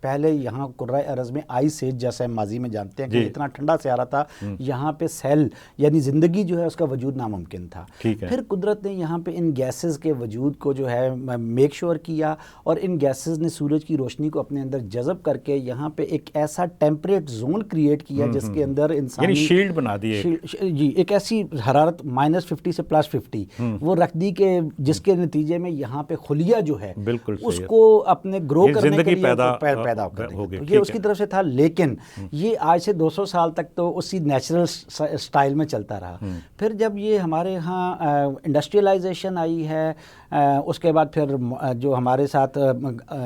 پہلے یہاں قرۂ ارض میں آئس ایج جیسے ہم ماضی میں جانتے ہیں کہ اتنا ٹھنڈا سیارہ تھا، یہاں پہ سیل یعنی زندگی جو ہے اس کا وجود ناممکن تھا. پھر قدرت نے یہاں پہ ان گیسز کے وجود کو جو ہے میک شور کیا، اور ان گیسز نے سورج کی روشنی کو اپنے اندر جذب کر کے یہاں پہ ایک ایسا ٹیمپریٹ زون کریٹ کیا جس کے اندر انسانی یعنی شیلڈ بنا دی، جی ایک ایسی حرارت -50 سے +50 وہ رکھ دی کہ جس کے نتیجے میں یہاں پہ خلیہ جو ہے اس کو اپنے گرو کرنے کے لیے پیدا ہو گئی. یہ اس کی طرف سے تھا، لیکن یہ آج سے 200 سال تک تو اسی نیچرل سٹائل میں چلتا رہا. پھر جب یہ ہمارے ہاں انڈسٹریلائزیشن آئی ہے، اس کے بعد پھر جو ہمارے ساتھ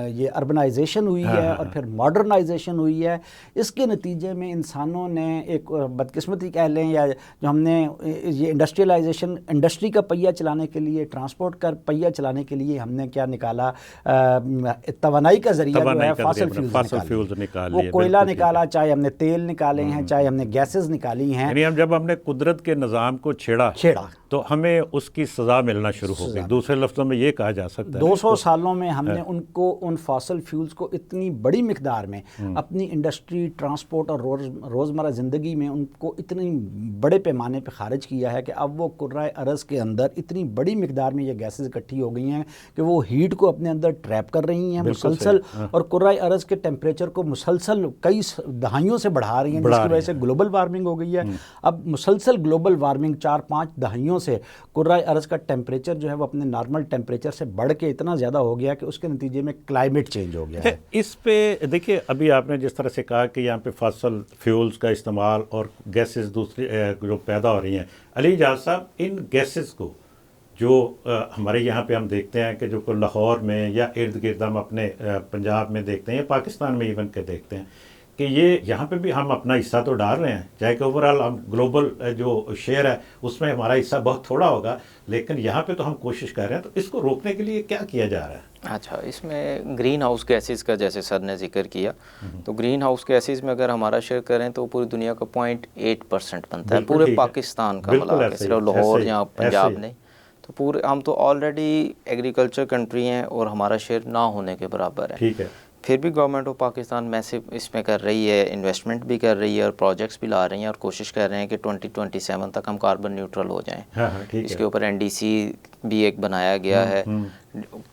یہ اربنائزیشن ہوئی ہے اور پھر ماڈرنائزیشن ہوئی ہے، اس کے نتیجے میں انسانوں نے ایک بدقسمتی کہہ لیں، یا جو ہم نے یہ انڈسٹریلائزیشن انڈسٹری کا پہیہ چلانے کے لیے، ٹرانسپورٹ کا پہیہ چلانے کے لیے ہم نے کیا نکالا، توانائی کا ذریعہ جو ہے فاسل فیولز نکال، وہ کوئلہ نکالا، چاہے ہم نے تیل نکالے ہیں، چاہے ہم نے گیسز نکالی ہیں. یعنی جب ہم نے قدرت کے نظام کو چھیڑا تو ہمیں اس کی سزا ملنا شروع ہو گئی. دوسرے لفظوں میں یہ کہا جا سکتا ہے 200 سالوں میں ہم نے ان فاسل فیولز کو اتنی بڑی مقدار میں اپنی انڈسٹری، ٹرانسپورٹ اور روزمرہ زندگی میں ان کو اتنی بڑے پیمانے پہ خارج کیا ہے کہ اب وہ قرۂ ارض کے اندر اتنی بڑی مقدار میں یہ گیسز اکٹھی ہو گئی ہیں کہ وہ ہیٹ کو اپنے اندر ٹریپ کر رہی ہیں مسلسل، اور قرۂ ارض کے ٹیمپریچر کو مسلسل کئی دہائیوں سے بڑھا رہی ہیں، جس کی وجہ سے گلوبل وارمنگ ہو گئی ہے. اب مسلسل گلوبل وارمنگ 4-5 دہائیوں سے قرۂ ارض کا ٹیمپریچر جو ہے وہ اپنے نارمل ٹیمپریچر سے بڑھ کے اتنا زیادہ ہو گیا کہ اس کے نتیجے میں کلائمیٹ چینج ہو گیا ہے. اس پہ دیکھیے، ابھی آپ نے جس طرح سے کہا کہ یہاں پہ فاسل فیولز کا استعمال اور گیسز دوسری جو پیدا ہو رہی ہیں، علی اعجاز صاحب ان گیسز کو جو ہمارے یہاں پہ ہم دیکھتے ہیں کہ جو لاہور میں یا ارد گرد ہم اپنے پنجاب میں دیکھتے ہیں یا پاکستان میں ایون کے دیکھتے ہیں کہ یہ یہاں پہ بھی ہم اپنا حصہ تو ڈال رہے ہیں، چاہے کہ اوورآل ہم گلوبل جو شیئر ہے اس میں ہمارا حصہ بہت تھوڑا ہوگا، لیکن یہاں پہ تو ہم کوشش کر رہے ہیں. تو اس کو روکنے کے لیے کیا کیا جا رہا ہے؟ اچھا، اس میں گرین ہاؤس گیسز کا جیسے سر نے ذکر کیا، تو گرین ہاؤس گیسز میں اگر ہمارا شیئر کریں تو پوری دنیا کا 0.8% بنتا ہے، پورے پاکستان کا ملا کے، صرف لاہور یا پنجاب نہیں. تو پورے ہم تو آلریڈی ایگریکلچر کنٹری ہیں اور ہمارا شیئر نہ ہونے کے برابر ہے. ٹھیک ہے. پھر بھی گورنمنٹ آف پاکستان میسو اس میں کر رہی ہے، انویسٹمنٹ بھی کر رہی ہے اور پروجیکٹس بھی لا رہی ہیں، اور کوشش کر رہے ہیں کہ 2027 تک ہم کاربن نیوٹرل ہو جائیں. اس کے اوپر NDC بھی ایک بنایا گیا ہے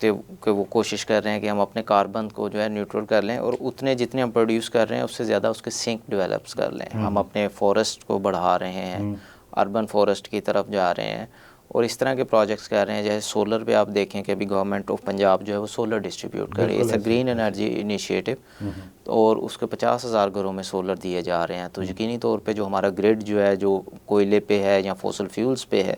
کہ وہ کوشش کر رہے ہیں کہ ہم اپنے کاربن کو جو ہے نیوٹرل کر لیں، اور اتنے جتنے ہم پروڈیوس کر رہے ہیں اس سے زیادہ اس کے سنک ڈیولپس کر لیں. ہم اپنے فورسٹ کو بڑھا رہے ہیں، اربن فورسٹ کی طرف جا رہے ہیں، اور اس طرح کے پروجیکٹس کر رہے ہیں. جیسے سولر پہ آپ دیکھیں کہ ابھی گورنمنٹ آف پنجاب جو ہے وہ سولر ڈسٹریبیوٹ کر رہی ہے، اس گرین انرجی انیشیٹو، اور اس کے 50,000 گھروں میں سولر دیے جا رہے ہیں. تو یقینی طور پہ جو ہمارا گریڈ جو ہے جو کوئلے پہ ہے یا فوسل فیولز پہ ہے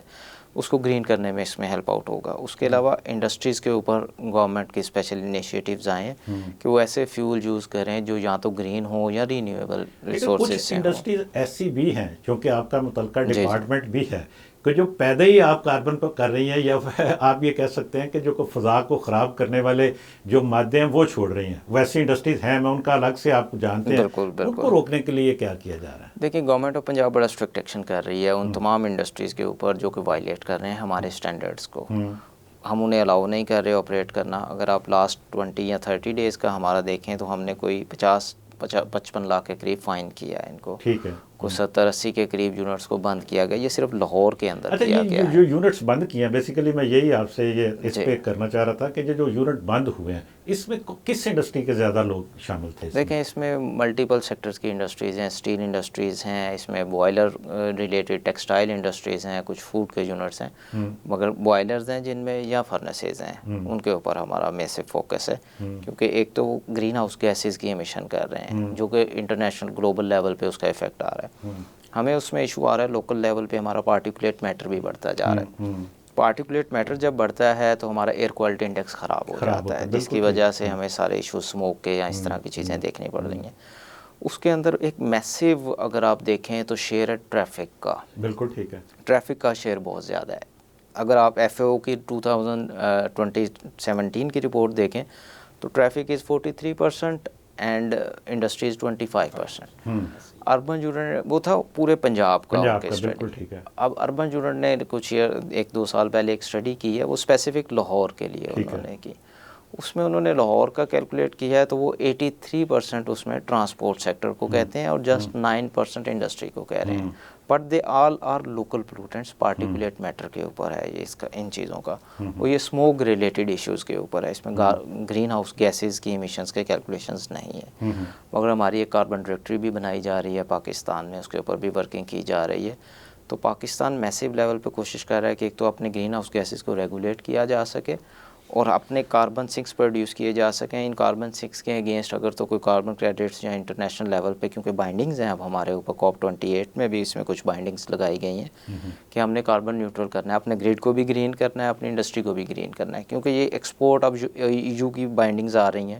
اس کو گرین کرنے میں اس میں ہیلپ آؤٹ ہوگا. اس کے علاوہ انڈسٹریز کے اوپر گورنمنٹ کے اسپیشل انیشیٹیوز آئے ہیں کہ وہ ایسے فیول یوز کریں جو یا تو گرین ہو یا رینیویبل ریسورسز سے. انڈسٹریز ایسی بھی ہیں چونکہ آپ کا متعلقہ ڈپارٹمنٹ بھی ہے کہ جو پیدا ہی آپ کاربن پر کر رہی ہیں، یا آپ یہ کہہ سکتے ہیں کہ جو فضا کو خراب کرنے والے جو مادے ہیں وہ چھوڑ رہی ہیں. ویسی انڈسٹریز ہیں، میں ان کا الگ سے آپ جانتے ہیں، ان کو روکنے کے لیے کیا کیا جا رہا ہے؟ دیکھیں، گورنمنٹ آف پنجاب بڑا اسٹرکٹ ایکشن کر رہی ہے ان تمام انڈسٹریز کے اوپر جو کہ وائلیٹ کر رہے ہیں ہمارے اسٹینڈرڈس کو. ہم انہیں الاؤ نہیں کر رہے آپریٹ کرنا. اگر آپ لاسٹ 20 یا 30 ڈیز کا ہمارا دیکھیں تو ہم نے کوئی 55 لاکھ کے قریب فائن کیا ہے ان کو. ٹھیک ہے. کو 70-80 کے قریب یونٹس کو بند کیا گیا. یہ صرف لاہور کے اندر کیا گیا ہے. جو یونٹس بند کیے ہیں، بیسیکلی میں یہی آپ سے یہ اس پہ کرنا چاہ رہا تھا کہ جو یونٹ بند ہوئے ہیں اس میں کس انڈسٹری کے زیادہ لوگ شامل تھے؟ دیکھیں، اس میں ملٹیپل سیکٹرز کی انڈسٹریز ہیں، اسٹیل انڈسٹریز ہیں، اس میں بوائلر ریلیٹڈ ٹیکسٹائل انڈسٹریز ہیں، کچھ فوڈ کے یونٹس ہیں، مگر بوائلرز ہیں جن میں یا فرنسز ہیں، ان کے اوپر ہمارا میسو فوکس ہے. کیونکہ ایک تو وہ گرین ہاؤس گیسز کی ایمیشن کر رہے ہیں جو کہ انٹرنیشنل گلوبل لیول پہ اس کا افیکٹ آ رہا ہے. ہمیں اس میں ایشو آ رہا ہے لوکل لیول پہ ہمارا پارٹیکولیٹ میٹر بھی بڑھتا جا رہا ہے. پارٹیکولیٹ میٹر جب بڑھتا ہے تو ہمارا ایئر کوالٹی انڈیکس خراب ہو جاتا ہے، جس کی وجہ سے ہمیں سارے ایشو اسموک کے یا اس طرح کی چیزیں دیکھنی پڑ رہی ہیں. اس کے اندر ایک میسیو اگر آپ دیکھیں تو شیئر ہے ٹریفک کا. بالکل ٹھیک ہے. ٹریفک کا شیئر بہت زیادہ ہے. اگر آپ FAO کی 2017 کی رپورٹ دیکھیں تو traffic is 43% and industries 25%. Urban unit وہ تھا پورے پنجاب کا اسٹڈی. اب اربن یونٹ نے کچھ 1-2 سال پہلے ایک اسٹڈی کی ہے، وہ اسپیسیفک لاہور کے لیے انہوں نے کی. اس میں انہوں نے لاہور کا کیلکولیٹ کیا ہے تو وہ 83% اس میں ٹرانسپورٹ سیکٹر کو کہتے ہیں اور جسٹ 9% انڈسٹری کو کہہ رہے ہیں. But they all are local pollutants, particulate matter کے اوپر ہے یہ اس کا, ان چیزوں کا, اور یہ اسموک ریلیٹڈ ایشوز کے اوپر ہے. اس میں گرین ہاؤس گیسز کی ایمیشنز کے کیلکولیشنز نہیں ہیں. مگر ہماری ایک کاربن ڈائریکٹری بھی بنائی جا رہی ہے پاکستان میں, اس کے اوپر بھی ورکنگ کی جا رہی ہے. تو پاکستان میسیو لیول پہ کوشش کر رہا ہے کہ ایک تو اپنے گرین ہاؤس گیسز کو ریگولیٹ کیا جا سکے اور اپنے کاربن سنکس پروڈیوس کیے جا سکیں. ان کاربن سنکس کے اگینسٹ اگر تو کوئی کاربن کریڈٹس یا انٹرنیشنل لیول پہ, کیونکہ بائنڈنگز ہیں اب ہمارے اوپر, COP28 میں بھی اس میں کچھ بائنڈنگز لگائی گئی ہیں کہ ہم نے کاربن نیوٹرل کرنا ہے, اپنے گریڈ کو بھی گرین کرنا ہے, اپنی انڈسٹری کو بھی گرین کرنا ہے. کیونکہ یہ ایکسپورٹ اب EU کی بائنڈنگز آ رہی ہیں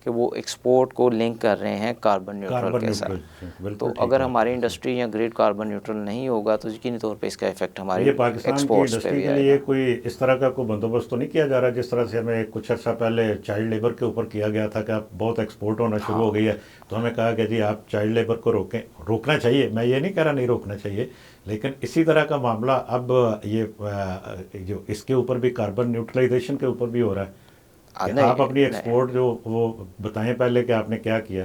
کہ وہ ایکسپورٹ کو لنک کر رہے ہیں کاربن نیوٹرل کے ساتھ. تو اگر ہماری انڈسٹری یا گریڈ کاربن نیوٹرل نہیں ہوگا تو یقینی طور پہ اس کا افیکٹ ہماری ایکسپورٹس پہ بھی آئے گا. یہ کوئی اس طرح کا کوئی بندوبست تو نہیں کیا جا رہا جس طرح سے ہمیں کچھ عرصہ پہلے چائلڈ لیبر کے اوپر کیا گیا تھا کہ اب بہت ایکسپورٹ ہونا شروع ہو گئی ہے تو ہمیں کہا کہ جی آپ چائلڈ لیبر کو روکنا چاہیے. میں یہ نہیں کہہ رہا نہیں روکنا چاہیے, لیکن اسی طرح کا معاملہ اب یہ جو اس کے اوپر بھی کاربن نیوٹرلائزیشن کے اوپر بھی ہو رہا ہے. آپ اپنی ایکسپورٹ جو وہ بتائیں پہلے کہ آپ نے کیا کیا.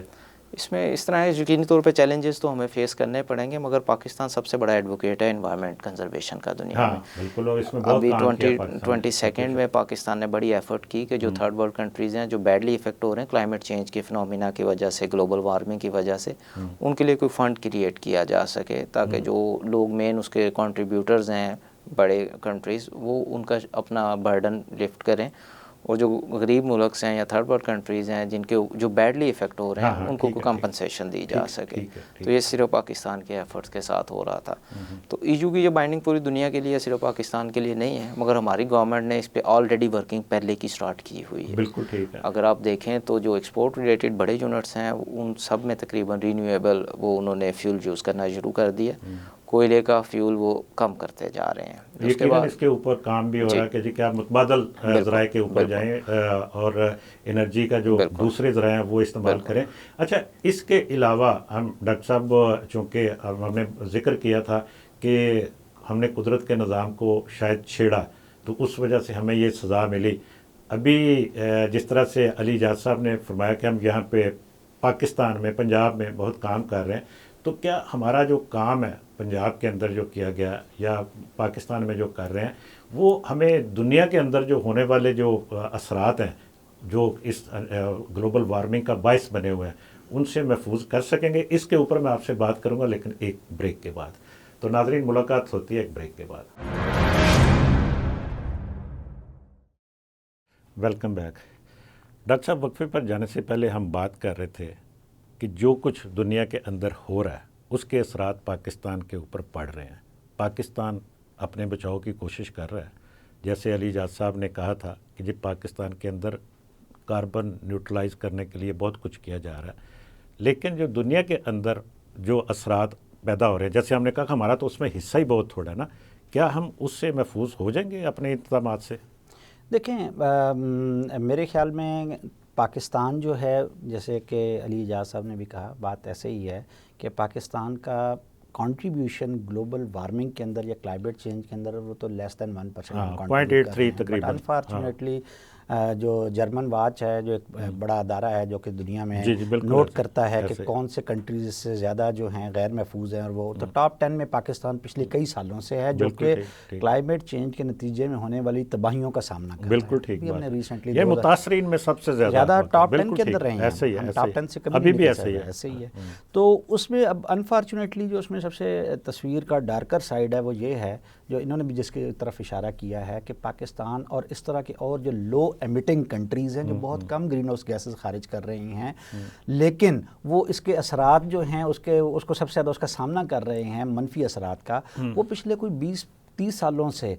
اس میں اس طرح یقینی طور پہ چیلنجز تو ہمیں فیس کرنے پڑیں گے, مگر پاکستان سب سے بڑا ایڈوکیٹ ہے انوائرمنٹ کنزرویشن کا دنیا میں. بالکل, اور اس میں بہت ابھی کام کیا 22 میں پاکستان نے بڑی ایفرٹ کی کہ جو تھرڈ ورلڈ کنٹریز ہیں جو بیڈلی افیکٹ ہو رہے ہیں کلائمیٹ چینج کے فنومینا کی وجہ سے, گلوبل وارمنگ کی وجہ سے, ان کے لیے کوئی فنڈ کریٹ کیا جا سکے تاکہ جو لوگ مین اس کے کنٹریبیوٹرز ہیں بڑے کنٹریز وہ ان کا اپنا برڈن لفٹ کریں, اور جو غریب ملکس ہیں یا تھرڈ ورلڈ کنٹریز ہیں جن کے جو بیڈلی افیکٹ ہو رہے ہیں ان کو کمپنسیشن دی جا سکے. تو یہ صرف پاکستان کے ایفرٹس کے ساتھ ہو رہا تھا. تو EU کی یہ بائنڈنگ پوری دنیا کے لیے, صرف پاکستان کے لیے نہیں ہے, مگر ہماری گورنمنٹ نے اس پہ آلریڈی ورکنگ پہلے کی سٹارٹ کی ہوئی ہے. بالکل ٹھیک ہے. اگر آپ دیکھیں تو جو ایکسپورٹ ریلیٹڈ بڑے یونٹس ہیں ان سب میں تقریباً رینیویبل وہ انہوں نے فیول یوز کرنا شروع کر دیا. کوئلے کا فیول وہ کم کرتے جا رہے ہیں. یقیناً اس کے اوپر کام بھی ہو رہا ہے کہ جی کیا متبادل ذرائع کے اوپر جائیں اور انرجی کا جو دوسرے ذرائع ہیں وہ استعمال کریں. اچھا, اس کے علاوہ ہم ڈاکٹر صاحب چونکہ ہم نے ذکر کیا تھا کہ ہم نے قدرت کے نظام کو شاید چھیڑا تو اس وجہ سے ہمیں یہ سزا ملی. ابھی جس طرح سے علی جاز صاحب نے فرمایا کہ ہم یہاں پہ پاکستان میں پنجاب میں بہت کام کر رہے ہیں, تو کیا ہمارا جو کام ہے پنجاب کے اندر جو کیا گیا یا پاکستان میں جو کر رہے ہیں وہ ہمیں دنیا کے اندر جو ہونے والے جو اثرات ہیں جو اس گلوبل وارمنگ کا باعث بنے ہوئے ہیں ان سے محفوظ کر سکیں گے؟ اس کے اوپر میں آپ سے بات کروں گا لیکن ایک بریک کے بعد. تو ناظرین, ملاقات ہوتی ہے ایک بریک کے بعد. Welcome back. ڈاکٹر صاحب, وقفے پر جانے سے پہلے ہم بات کر رہے تھے کہ جو کچھ دنیا کے اندر ہو رہا ہے اس کے اثرات پاکستان کے اوپر پڑ رہے ہیں. پاکستان اپنے بچاؤ کی کوشش کر رہا ہے. جیسے علی جاز صاحب نے کہا تھا کہ جب پاکستان کے اندر کاربن نیوٹرلائز کرنے کے لیے بہت کچھ کیا جا رہا ہے, لیکن جو دنیا کے اندر جو اثرات پیدا ہو رہے ہیں, جیسے ہم نے کہا کہ ہمارا تو اس میں حصہ ہی بہت تھوڑا ہے نا, کیا ہم اس سے محفوظ ہو جائیں گے اپنے انتظامات سے؟ دیکھیں, میرے خیال میں پاکستان جو ہے, جیسے کہ علی جاز صاحب نے بھی کہا, بات ایسے ہی ہے کہ پاکستان کا کنٹریبیوشن گلوبل وارمنگ کے اندر یا کلائمیٹ چینج کے اندر وہ تو لیس دین 1% 0.83 تقریباً. انفارچونیٹلی جو جرمن واچ ہے جو ایک بڑا ادارہ ہے جو کہ دنیا میں بالکل نوٹ کرتا ہے کہ کون سے کنٹریز اس سے زیادہ جو ہیں غیر محفوظ ہیں, اور وہ تو ٹاپ 10 میں پاکستان پچھلے کئی سالوں سے ہے, جو کہ کلائمیٹ چینج کے نتیجے میں ہونے والی تباہیوں کا سامنا کر رہا ہے. بالکل ٹھیک ہم نے ریسنٹلی یہ متاثرین میں سب سے زیادہ ٹاپ 10 کے اندر رہے ہیں, ایسے ہی ہے, ٹاپ 10 سے کبھی ابھی بھی ایسے ہی ہے. تو اس میں اب انفارچونیٹلی جو اس میں سب سے تصویر کا ڈارکر سائڈ ہے وہ یہ ہے, جو انہوں نے بھی جس کی طرف اشارہ کیا ہے, کہ پاکستان اور اس طرح کے اور جو لو ایمٹنگ کنٹریز ہیں جو بہت کم گرین ہاؤس گیسز خارج کر رہی ہیں, لیکن وہ اس کے اثرات جو ہیں اس کو سب سے زیادہ اس کا سامنا کر رہے ہیں, منفی اثرات کا, وہ پچھلے کوئی 20-30 سالوں سے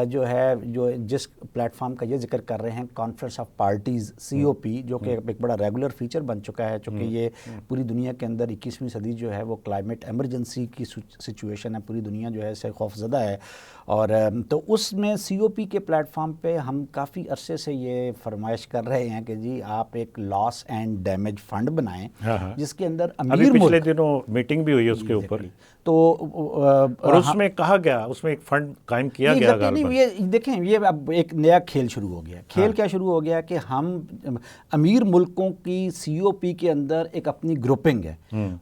جو ہے جو جس پلیٹ فارم کا یہ ذکر کر رہے ہیں, کانفرنس آف پارٹیز COP, جو کہ ایک بڑا ریگولر فیچر بن چکا ہے, چونکہ یہ پوری دنیا کے اندر 21ویں صدی جو ہے وہ کلائمیٹ ایمرجنسی کی سچویشن ہے, پوری دنیا جو ہے اس سے خوف زدہ ہے. اور تو اس میں COP کے پلیٹ فارم پہ ہم کافی عرصے سے یہ فرمائش کر رہے ہیں کہ جی آپ ایک لاس اینڈ ڈیمیج فنڈ بنائیں, جس کے اندر امیر پچھلے دنوں میٹنگ بھی ہوئی اس کے اوپر, تو اور اس میں کہا گیا, اس میں ایک فنڈ قائم کیا گیا غالباً. یہ دیکھیں یہ اب ایک نیا کھیل شروع ہو گیا. کھیل کیا شروع ہو گیا کہ ہم امیر ملکوں کی سی او پی کے اندر ایک اپنی گروپنگ ہے,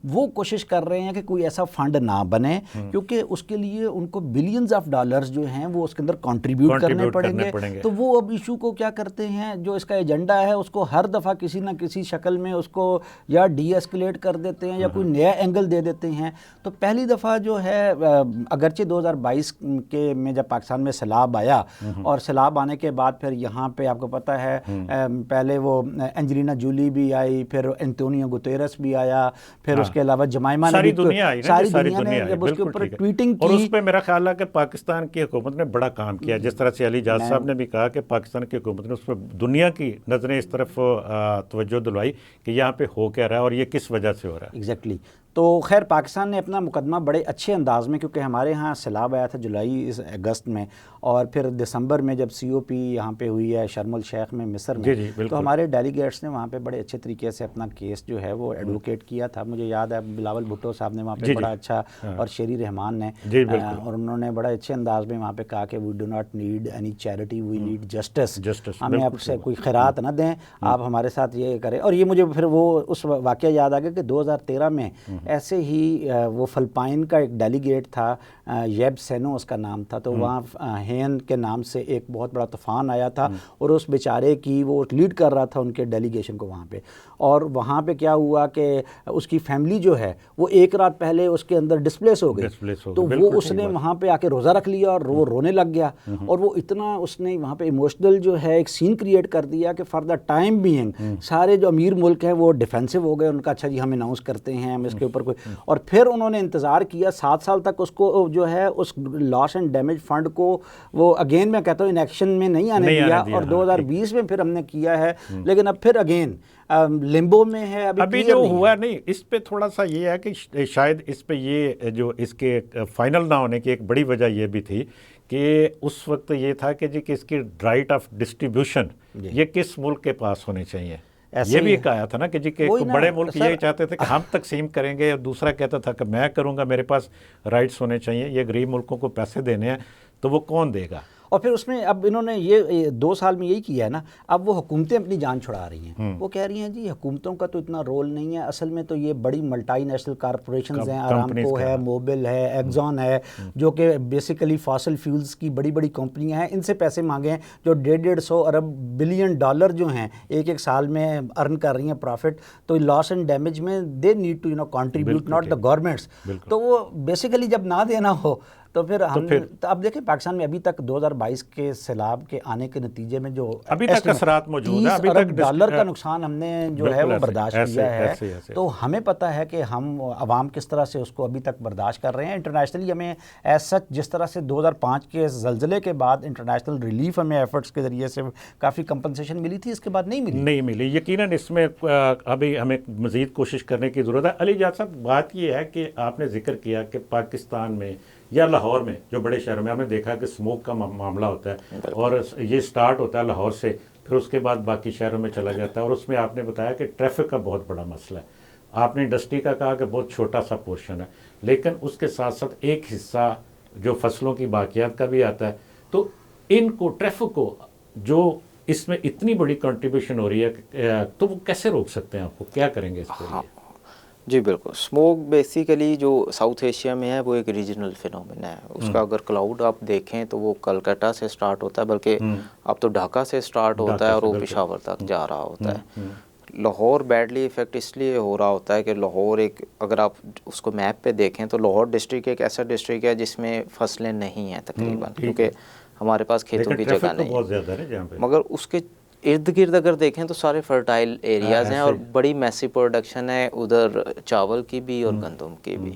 وہ کوشش کر رہے ہیں کہ کوئی ایسا فنڈ نہ بنے, کیونکہ اس کے لیے ان کو بلینز آف ڈالرز جو ہیں وہ اس کے اندر کنٹریبیوٹ کرنے پڑیں گے. تو وہ اب ایشو کو کیا کرتے ہیں, جو اس کا ایجنڈا ہے اس کو ہر دفعہ کسی نہ کسی شکل میں اس کو یا ڈی ایسکلیٹ کر دیتے ہیں یا کوئی نیا اینگل دے دیتے ہیں. تو پہلی دفعہ جو ہے اگرچہ 2022 کے میں جب پاکستان میں سیلاب آیا, اور سیلاب آنے کے بعد پھر یہاں پہ آپ کو پتہ ہے پہلے وہ اینجلینا جولی بھی آئی, پھر انتونیو گوتیرس بھی آیا, پھر اس کے علاوہ جمائمہ نے, ساری دنیا نے جب اس کے اوپر ٹویٹنگ کی, اور اس پہ میرا خیال ہے کہ پاکستان کی حکومت نے بڑا کام کیا. جس طرح سے علی جاز صاحب نے بھی کہا کہ پاکستان کی حکومت نے اس پہ دنیا کی نظریں اس طرف توجہ دلوائی کہ یہاں پہ ہو کیا رہا ہے اور یہ کس وجہ سے ہو رہا ہے. ایگزیکٹلی. تو خیر پاکستان نے اپنا مقدمہ بڑے اچھے انداز میں, کیونکہ ہمارے ہاں سیلاب آیا تھا جولائی اگست میں, اور پھر دسمبر میں جب سی او پی یہاں پہ ہوئی ہے شرم الشیخ میں مصر میں, تو ہمارے ڈیلیگیٹس نے وہاں پہ بڑے اچھے طریقے سے اپنا کیس جو ہے وہ ایڈوکیٹ کیا تھا. مجھے یاد ہے بلاول بھٹو صاحب نے وہاں پہ بڑا اچھا, اور شیری رحمان نے, اور انہوں نے بڑا اچھے انداز میں وہاں پہ کہا کہ we do not need any charity, we need justice. ہمیں آپ سے کوئی خیرات نہ دیں, آپ ہمارے ساتھ یہ کریں. اور یہ مجھے پھر وہ اس واقعہ یاد آ گیا کہ 2013 میں ایسے ہی وہ فلپائن کا ایک ڈیلیگیٹ تھا, یب سینو اس کا نام تھا, تو وہاں ہین کے نام سے ایک بہت بڑا طوفان آیا تھا, اور اس بیچارے کی وہ لیڈ کر رہا تھا ان کے ڈیلیگیشن کو وہاں پہ. اور وہاں پہ کیا ہوا کہ اس کی فیملی جو ہے وہ ایک رات پہلے اس کے اندر ڈسپلیس ہو گئی, تو وہ اس نے وہاں پہ آ کے روزہ رکھ لیا اور وہ رونے لگ گیا, اور وہ اتنا اس نے وہاں پہ ایموشنل جو ہے ایک سین کریٹ کر دیا کہ فار دا ٹائم بینگ سارے جو امیر ملک ہیں وہ ڈیفینسو ہو گئے. ان کا اچھا جی ہم اناؤنس کرتے ہیں, ہم اس کے اوپر کوئی, اور پھر انہوں نے انتظار کیا 7 سال تک اس کو جو ہے اس لاس اینڈ ڈیمیج فنڈ کو وہ اگین میں کہتا ہوں انیکشن میں نہیں آنے دیا, اور 2020 میں پھر ہم نے کیا ہے, لیکن اب پھر اگین لمبو میں ہے. ابھی جو ہوا نہیں, اس پہ تھوڑا سا یہ ہے کہ شاید اس پہ یہ جو اس کے فائنل نہ ہونے کی ایک بڑی وجہ یہ بھی تھی کہ اس وقت یہ تھا کہ جی کہ اس کی رائٹ آف ڈسٹریبیوشن یہ کس ملک کے پاس ہونے چاہیے. یہ بھی ایک آیا تھا نا کہ جی کہ بڑے ملک یہی چاہتے تھے کہ ہم تقسیم کریں گے, اور دوسرا کہتا تھا کہ میں کروں گا, میرے پاس رائٹس ہونے چاہیے. یہ غریب ملکوں کو پیسے دینے ہیں تو وہ کون دے گا. اور پھر اس میں اب انہوں نے یہ 2 سال میں یہی کیا ہے نا, اب وہ حکومتیں اپنی جان چھڑا رہی ہیں. وہ کہہ رہی ہیں جی حکومتوں کا تو اتنا رول نہیں ہے, اصل میں تو یہ بڑی ملٹی نیشنل کارپوریشنز ہیں, آرامکو ہے, موبل ہے, ایگزون ہے, جو کہ بیسیکلی فاسل فیولز کی بڑی بڑی کمپنیاں ہیں. ان سے پیسے مانگے ہیں جو 150 ارب بلین ڈالر جو ہیں ایک سال میں ارن کر رہی ہیں پروفٹ. تو لاس اینڈ ڈیمیج میں they need to contribute, not the governments. تو وہ بیسیکلی جب نہ دینا ہو تو پھر ہم تو اب دیکھیں پاکستان میں ابھی تک 2022 کے سیلاب کے آنے کے نتیجے میں جو ابھی تک اثرات موجود ہیں, ابھی تک ڈالر کا نقصان ہم نے جو ہے وہ برداشت کیا ہے. تو ہمیں پتہ ہے کہ ہم عوام کس طرح سے اس کو ابھی تک برداشت کر رہے ہیں. انٹرنیشنلی ہمیں ایز سچ جس طرح سے 2005 کے زلزلے کے بعد انٹرنیشنل ریلیف ہمیں ایفرٹس کے ذریعے سے کافی کمپنسیشن ملی تھی, اس کے بعد نہیں ملی. یقیناً اس میں ابھی ہمیں مزید کوشش کرنے کی ضرورت ہے. علی جاز صاحب, بات یہ ہے کہ آپ نے ذکر کیا کہ پاکستان میں یا لاہور میں جو بڑے شہروں میں ہم نے دیکھا کہ اسموک کا معاملہ ہوتا ہے, اور یہ سٹارٹ ہوتا ہے لاہور سے, پھر اس کے بعد باقی شہروں میں چلا جاتا ہے. اور اس میں آپ نے بتایا کہ ٹریفک کا بہت بڑا مسئلہ ہے. آپ نے انڈسٹری کا کہا کہ بہت چھوٹا سا پورشن ہے, لیکن اس کے ساتھ ساتھ ایک حصہ جو فصلوں کی باقیات کا بھی آتا ہے. تو ان کو ٹریفک کو جو اس میں اتنی بڑی کنٹریبیوشن ہو رہی ہے, تو وہ کیسے روک سکتے ہیں, آپ کو کیا کریں گے اس کے لیے؟ جی بالکل. اسموک بیسیکلی جو ساؤتھ ایشیا میں ہے وہ ایک ریجنل فینومین ہے. اس کا اگر کلاؤڈ آپ دیکھیں تو وہ کلکتہ سے سٹارٹ ہوتا ہے, بلکہ اب تو ڈھاکہ سے سٹارٹ ہوتا ہے اور وہ پشاور تک جا رہا ہوتا ہے. لاہور بیڈلی افیکٹ اس لیے ہو رہا ہوتا ہے کہ لاہور ایک, اگر آپ اس کو میپ پہ دیکھیں تو لاہور ڈسٹرکٹ ایک ایسا ڈسٹرکٹ ہے جس میں فصلیں نہیں ہیں تقریباً, کیونکہ ہمارے پاس کھیتوں کی جگہ نہیں, مگر اس کے ارد گرد اگر دیکھیں تو سارے فرٹائل ایریاز ہیں, اور بڑی میسی پروڈکشن ہے ادھر چاول کی بھی اور گندم کی بھی.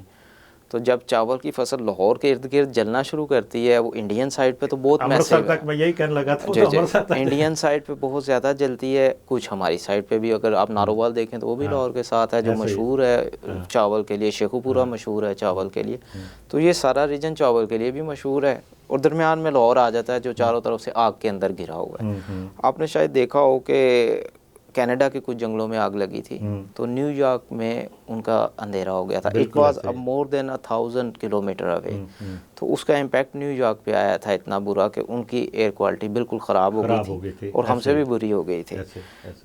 تو جب چاول کی فصل لاہور کے ارد گرد جلنا شروع کرتی ہے, وہ انڈین سائڈ پہ تو بہت میسو ہے, انڈین سائڈ پہ بہت زیادہ جلتی ہے. کچھ ہماری سائڈ پہ بھی, اگر آپ نارووال دیکھیں تو وہ بھی لاہور کے ساتھ ہے, جو مشہور ہے چاول کے لیے. شیخو پورہ مشہور ہے چاول کے لیے. تو یہ سارا ریجن چاول کے لیے بھی مشہور ہے, اور درمیان میں لاہور آ جاتا ہے جو چاروں طرف سے آگ کے اندر گھرا ہوا ہے. آپ نے شاید دیکھا ہو کہ کینیڈا کے کچھ جنگلوں میں آگ لگی تھی, تو نیو یارک میں ان کا اندھیرا ہو گیا تھا. It was more than 1000 kilometre away. تو اس کا امپیکٹ نیو یارک پہ آیا تھا اتنا برا کہ ان کی ایئر کوالٹی بالکل خراب ہو گئی تھی اور ہم سے بھی بری ہو گئی تھی.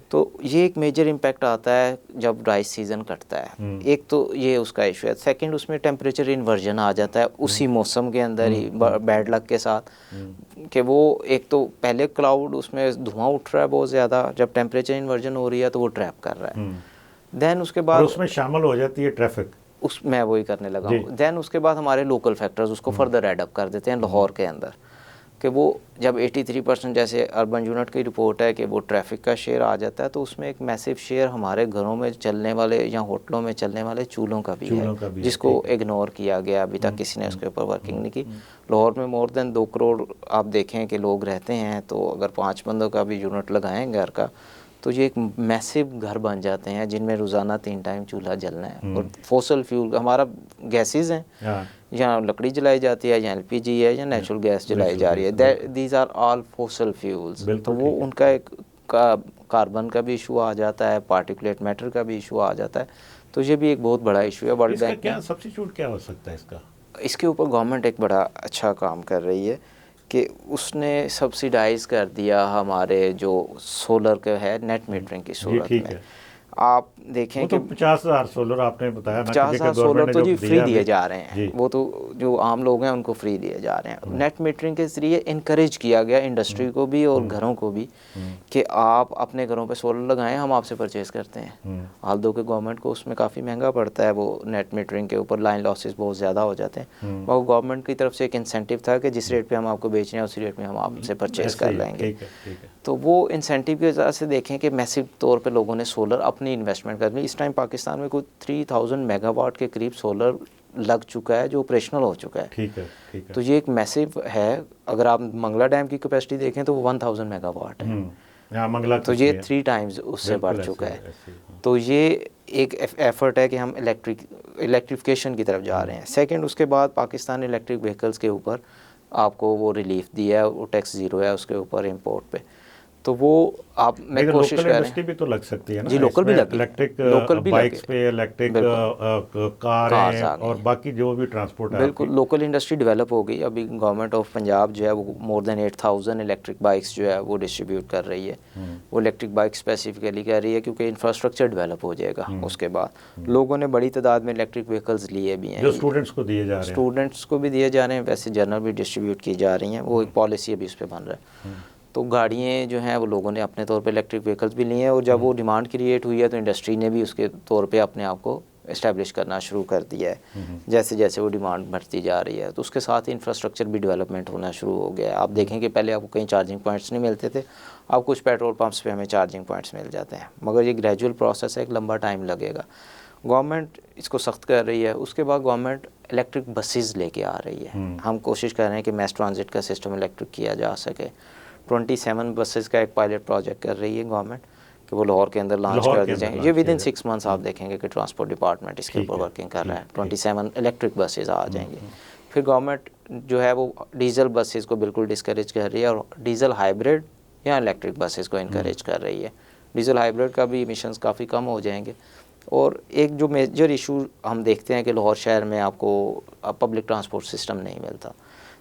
تو یہ ایک میجر امپیکٹ آتا ہے جب ڈرائی سیزن کٹتا ہے. ایک تو یہ اس کا ایشو ہے. سیکنڈ اس میں ٹیمپریچر انورژن آ جاتا ہے اسی موسم کے اندر ہی بیڈ لک کے ساتھ, کہ وہ ایک تو پہلے کلاؤڈ اس میں دھواں اٹھ رہا ہے بہت زیادہ, جب ٹیمپریچر انورژن ہو رہی ہے تو وہ ٹریپ کر رہا ہے. دین اس کے بعد اس میں شامل ہو جاتی ہے ٹریفک, اس میں وہی کرنے لگا ہوں. دین اس کے بعد ہمارے لوکل فیکٹرز اس کو فردر ایڈ اپ کر دیتے ہیں لاہور کے اندر, کہ وہ جب 83% جیسے اربن یونٹ کی رپورٹ ہے کہ وہ ٹریفک کا شیئر آ جاتا ہے, تو اس میں ایک میسو شیئر ہمارے گھروں میں چلنے والے یا ہوٹلوں میں چلنے والے چولہوں کا بھی ہے, جس کو اگنور کیا گیا. ابھی تک کسی نے اس کے اوپر ورکنگ نہیں کی. لاہور میں مور دین 2 کروڑ آپ دیکھیں کہ لوگ رہتے ہیں, تو اگر 5 بندوں کا بھی یونٹ لگائیں گھر کا, تو یہ ایک میسو گھر بن جاتے ہیں جن میں روزانہ 3 ٹائم چولہا جلنا ہے. اور فوسل فیول ہمارا گیسز ہیں, یا لکڑی جلائی جاتی ہے, یا LPG ہے, یا نیچرل گیس جلائی جا رہی ہے. These are all fossil fuels. تو وہ ان کا ایک کاربن کا بھی ایشو آ جاتا ہے, پارٹیکولیٹ میٹر کا بھی ایشو آ جاتا ہے. تو یہ بھی ایک بہت بڑا ایشو ہے. ورلڈ بینک کیا سبسٹیٹیوٹ کیا ہو سکتا ہے اس کا؟ اس کے اوپر گورنمنٹ ایک بڑا اچھا کام کر رہی ہے کہ اس نے سبسیڈائز کر دیا ہمارے جو سولر کا ہے نیٹ میٹرنگ کی صورت میں. آپ دیکھیں کہ 50,000 سولر آپ نے بتایا, 50,000 سولر تو جی فری دیے جا رہے ہیں. وہ تو جو عام لوگ ہیں ان کو فری دیے جا رہے ہیں. نیٹ میٹرنگ کے ذریعے انکریج کیا گیا انڈسٹری کو بھی اور گھروں کو بھی کہ آپ اپنے گھروں پہ سولر لگائیں, ہم آپ سے پرچیز کرتے ہیں. حال دو کہ گورنمنٹ کو اس میں کافی مہنگا پڑتا ہے, وہ نیٹ میٹرنگ کے اوپر لائن لاسز بہت زیادہ ہو جاتے ہیں. وہ گورنمنٹ کی طرف سے ایک انسینٹیو تھا کہ جس ریٹ پہ ہم آپ کو بیچ رہے ہیں اسی ریٹ میں ہم آپ سے پرچیز کر لیں گے. تو وہ انسینٹیو کی وجہ سے دیکھیں کہ میسو طور پہ لوگوں نے سولر اپنی انویسٹمنٹ کر لی. اس ٹائم پاکستان میں کوئی 3000 میگا واٹ کے قریب سولر لگ چکا ہے جو آپریشنل ہو چکا ہے. تو یہ ایک میسو ہے. اگر آپ منگلا ڈیم کی کیپیسٹی دیکھیں تو وہ 1000 میگا واٹ ہے, تو یہ 3 ٹائمز اس سے بڑھ چکا ہے. تو یہ ایک ایفرٹ ہے کہ ہم الیکٹریفیکیشن کی طرف جا رہے ہیں. سیکنڈ, اس کے بعد پاکستان الیکٹرک وہیکلز کے اوپر آپ کو وہ ریلیف دیا ہے, وہ ٹیکس زیرو ہے اس کے اوپر امپورٹ پہ. تو وہ آپ میں کوشش کر رہے ہیں. انڈسٹری بھی تو لگ سکتی ہے نا, جی لوکل بھی لگی, الیکٹرک بائکس پہ, الیکٹرک کاریں اور باقی جو بھی ٹرانسپورٹ ہے. بالکل لوکل انڈسٹری ڈیولپ ہو گئی. ابھی گورنمنٹ آف پنجاب جو ہے وہ مور دین 8000 الیکٹرک بائکس جو ہے وہ ڈسٹریبیوٹ کر رہی ہے. وہ الیکٹرک بائک اسپیسیفکلی کر رہی ہے کیونکہ انفراسٹرکچر ڈیولپ ہو جائے گا. اس کے بعد لوگوں نے بڑی تعداد میں الیکٹرک وہیکلز لیے بھی ہیں, جو اسٹوڈنٹس کو دیے جا رہے ہیں. اسٹوڈنٹس کو بھی دیے جا رہے ہیں, ویسے جنرل بھی ڈسٹریبیوٹ کی جا رہی ہیں. وہ ایک پالیسی ابھی اس پہ بن رہا ہے. تو گاڑیاں جو ہیں وہ لوگوں نے اپنے طور پہ الیکٹرک وہیکلز بھی لیے ہیں, اور جب وہ ڈیمانڈ کریٹ ہوئی ہے تو انڈسٹری نے بھی اس کے طور پہ اپنے آپ کو اسٹیبلش کرنا شروع کر دیا ہے. جیسے جیسے وہ ڈیمانڈ بڑھتی جا رہی ہے تو اس کے ساتھ ہی انفراسٹرکچر بھی ڈیولپمنٹ ہونا شروع ہو گیا ہے. آپ دیکھیں کہ پہلے آپ کو کہیں چارجنگ پوائنٹس نہیں ملتے تھے, اب کچھ پیٹرول پمپس پہ ہمیں چارجنگ پوائنٹس مل جاتے ہیں. مگر یہ گریجول پروسیس ہے, ایک لمبا ٹائم لگے گا. گورنمنٹ اس کو سخت کر رہی ہے. اس کے بعد گورنمنٹ الیکٹرک بسیز لے کے آ رہی ہے. ہم کوشش کر رہے ہیں کہ میس ٹرانزٹ کا سسٹم الیکٹرک کیا جا سکے. 27 بسز کا ایک پائلٹ پروجیکٹ کر رہی ہے گورنمنٹ کہ وہ لاہور کے اندر لانچ کر دی جائیں. یہ ود ان 6 منتھس آپ دیکھیں گے کہ ٹرانسپورٹ ڈپارٹمنٹ اس کے اوپر ورکنگ کر رہا ہے. 27 الیکٹرک بسز آ جائیں گے. پھر گورنمنٹ جو ہے وہ ڈیزل بسز کو بالکل ڈسکریج کر رہی ہے, اور ڈیزل ہائبرڈ یا الیکٹرک بسز کو انکریج کر رہی ہے. ڈیزل ہائبرڈ کا بھی ایمیشنز کافی کم ہو جائیں گے. اور ایک جو میجر ایشو ہم دیکھتے ہیں کہ لاہور شہر میں آپ کو پبلک ٹرانسپورٹ سسٹم نہیں ملتا.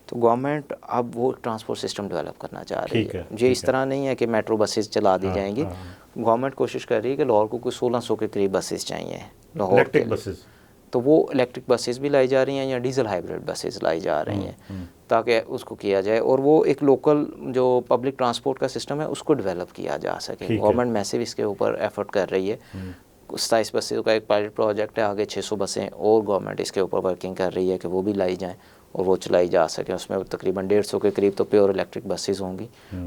تو گورنمنٹ اب وہ ٹرانسپورٹ سسٹم ڈیولپ کرنا چاہ رہی ہے. یہ اس طرح نہیں ہے کہ میٹرو بسز چلا دی جائیں گی. گورنمنٹ کوشش کر رہی ہے کہ لاہور کو کوئی 1600 کے قریب بسز چاہیے لاہور کے لیے. تو وہ الیکٹرک بسز بھی لائی جا رہی ہیں یا ڈیزل ہائبرڈ بسز لائی جا رہی ہیں تاکہ اس کو کیا جائے, اور وہ ایک لوکل جو پبلک ٹرانسپورٹ کا سسٹم ہے اس کو ڈیولپ کیا جا سکے. گورنمنٹ میسو اس کے اوپر ایفرٹ کر رہی ہے. 27 بسوں کا ایک پائلٹ پروجیکٹ ہے, آگے 600 بسیں اور گورنمنٹ اس کے اوپر ورکنگ کر رہی ہے کہ وہ بھی لائی جائیں اور وہ چلائی جا سکیں. اس میں تقریباً 150 کے قریب تو پیور الیکٹرک بسز ہوں گی,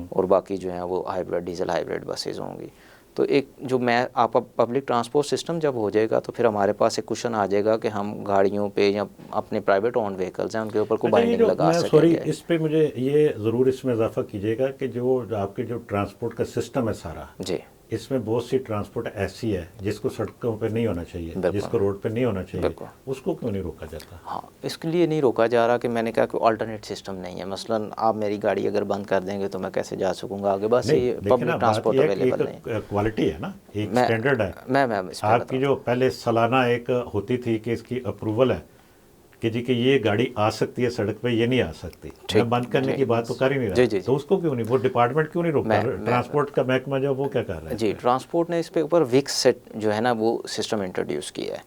اور باقی جو ہیں وہ ہائبرڈ ڈیزل ہائبرڈ بسز ہوں گی. تو ایک جو آپ پبلک ٹرانسپورٹ سسٹم جب ہو جائے گا تو پھر ہمارے پاس ایک کوشن آ جائے گا کہ ہم گاڑیوں پہ یا اپنے پرائیویٹ اون وہیکلز ہیں ان کے اوپر کوئی بائنڈنگ لگا سکیں گے. اس پہ مجھے یہ ضرور اس میں اضافہ کیجیے گا کہ جو آپ کے جو ٹرانسپورٹ کا سسٹم ہے سارا, جی اس میں بہت سی ٹرانسپورٹ ایسی ہے جس کو سڑکوں پہ نہیں ہونا چاہیے، جس کو روڈ پہ نہیں ہونا چاہیے، اس کو کیوں نہیں روکا جاتا؟ ہاں، اس کے لیے نہیں روکا جا رہا کہ میں نے کہا کہ آلٹرنیٹ سسٹم نہیں ہے. مثلاً آپ میری گاڑی اگر بند کر دیں گے تو میں کیسے جا سکوں گا آگے؟ بس یہ پبلک ٹرانسپورٹ اویلیبل نہیں. کوالٹی ہے نا، ایک اسٹینڈرڈ ہے. میں آپ کی جو پہلے سالانہ ایک ہوتی تھی کہ اس کی اپروول ہے کہ جی کہ یہ گاڑی آ سکتی ہے سڑک پہ، یہ نہیں آ سکتی، میں بند کرنے کی بات تو کر ہی نہیں رہا. تو اس کو کیوں نہیں، وہ ڈپارٹمنٹ کیوں نہیں روکتا؟ ٹرانسپورٹ کا محکمہ جو وہ کیا کر رہا ہے؟ جی، ٹرانسپورٹ نے اس پہ اوپر وکس سیٹ جو ہے نا وہ سسٹم انٹروڈیوس کیا ہے.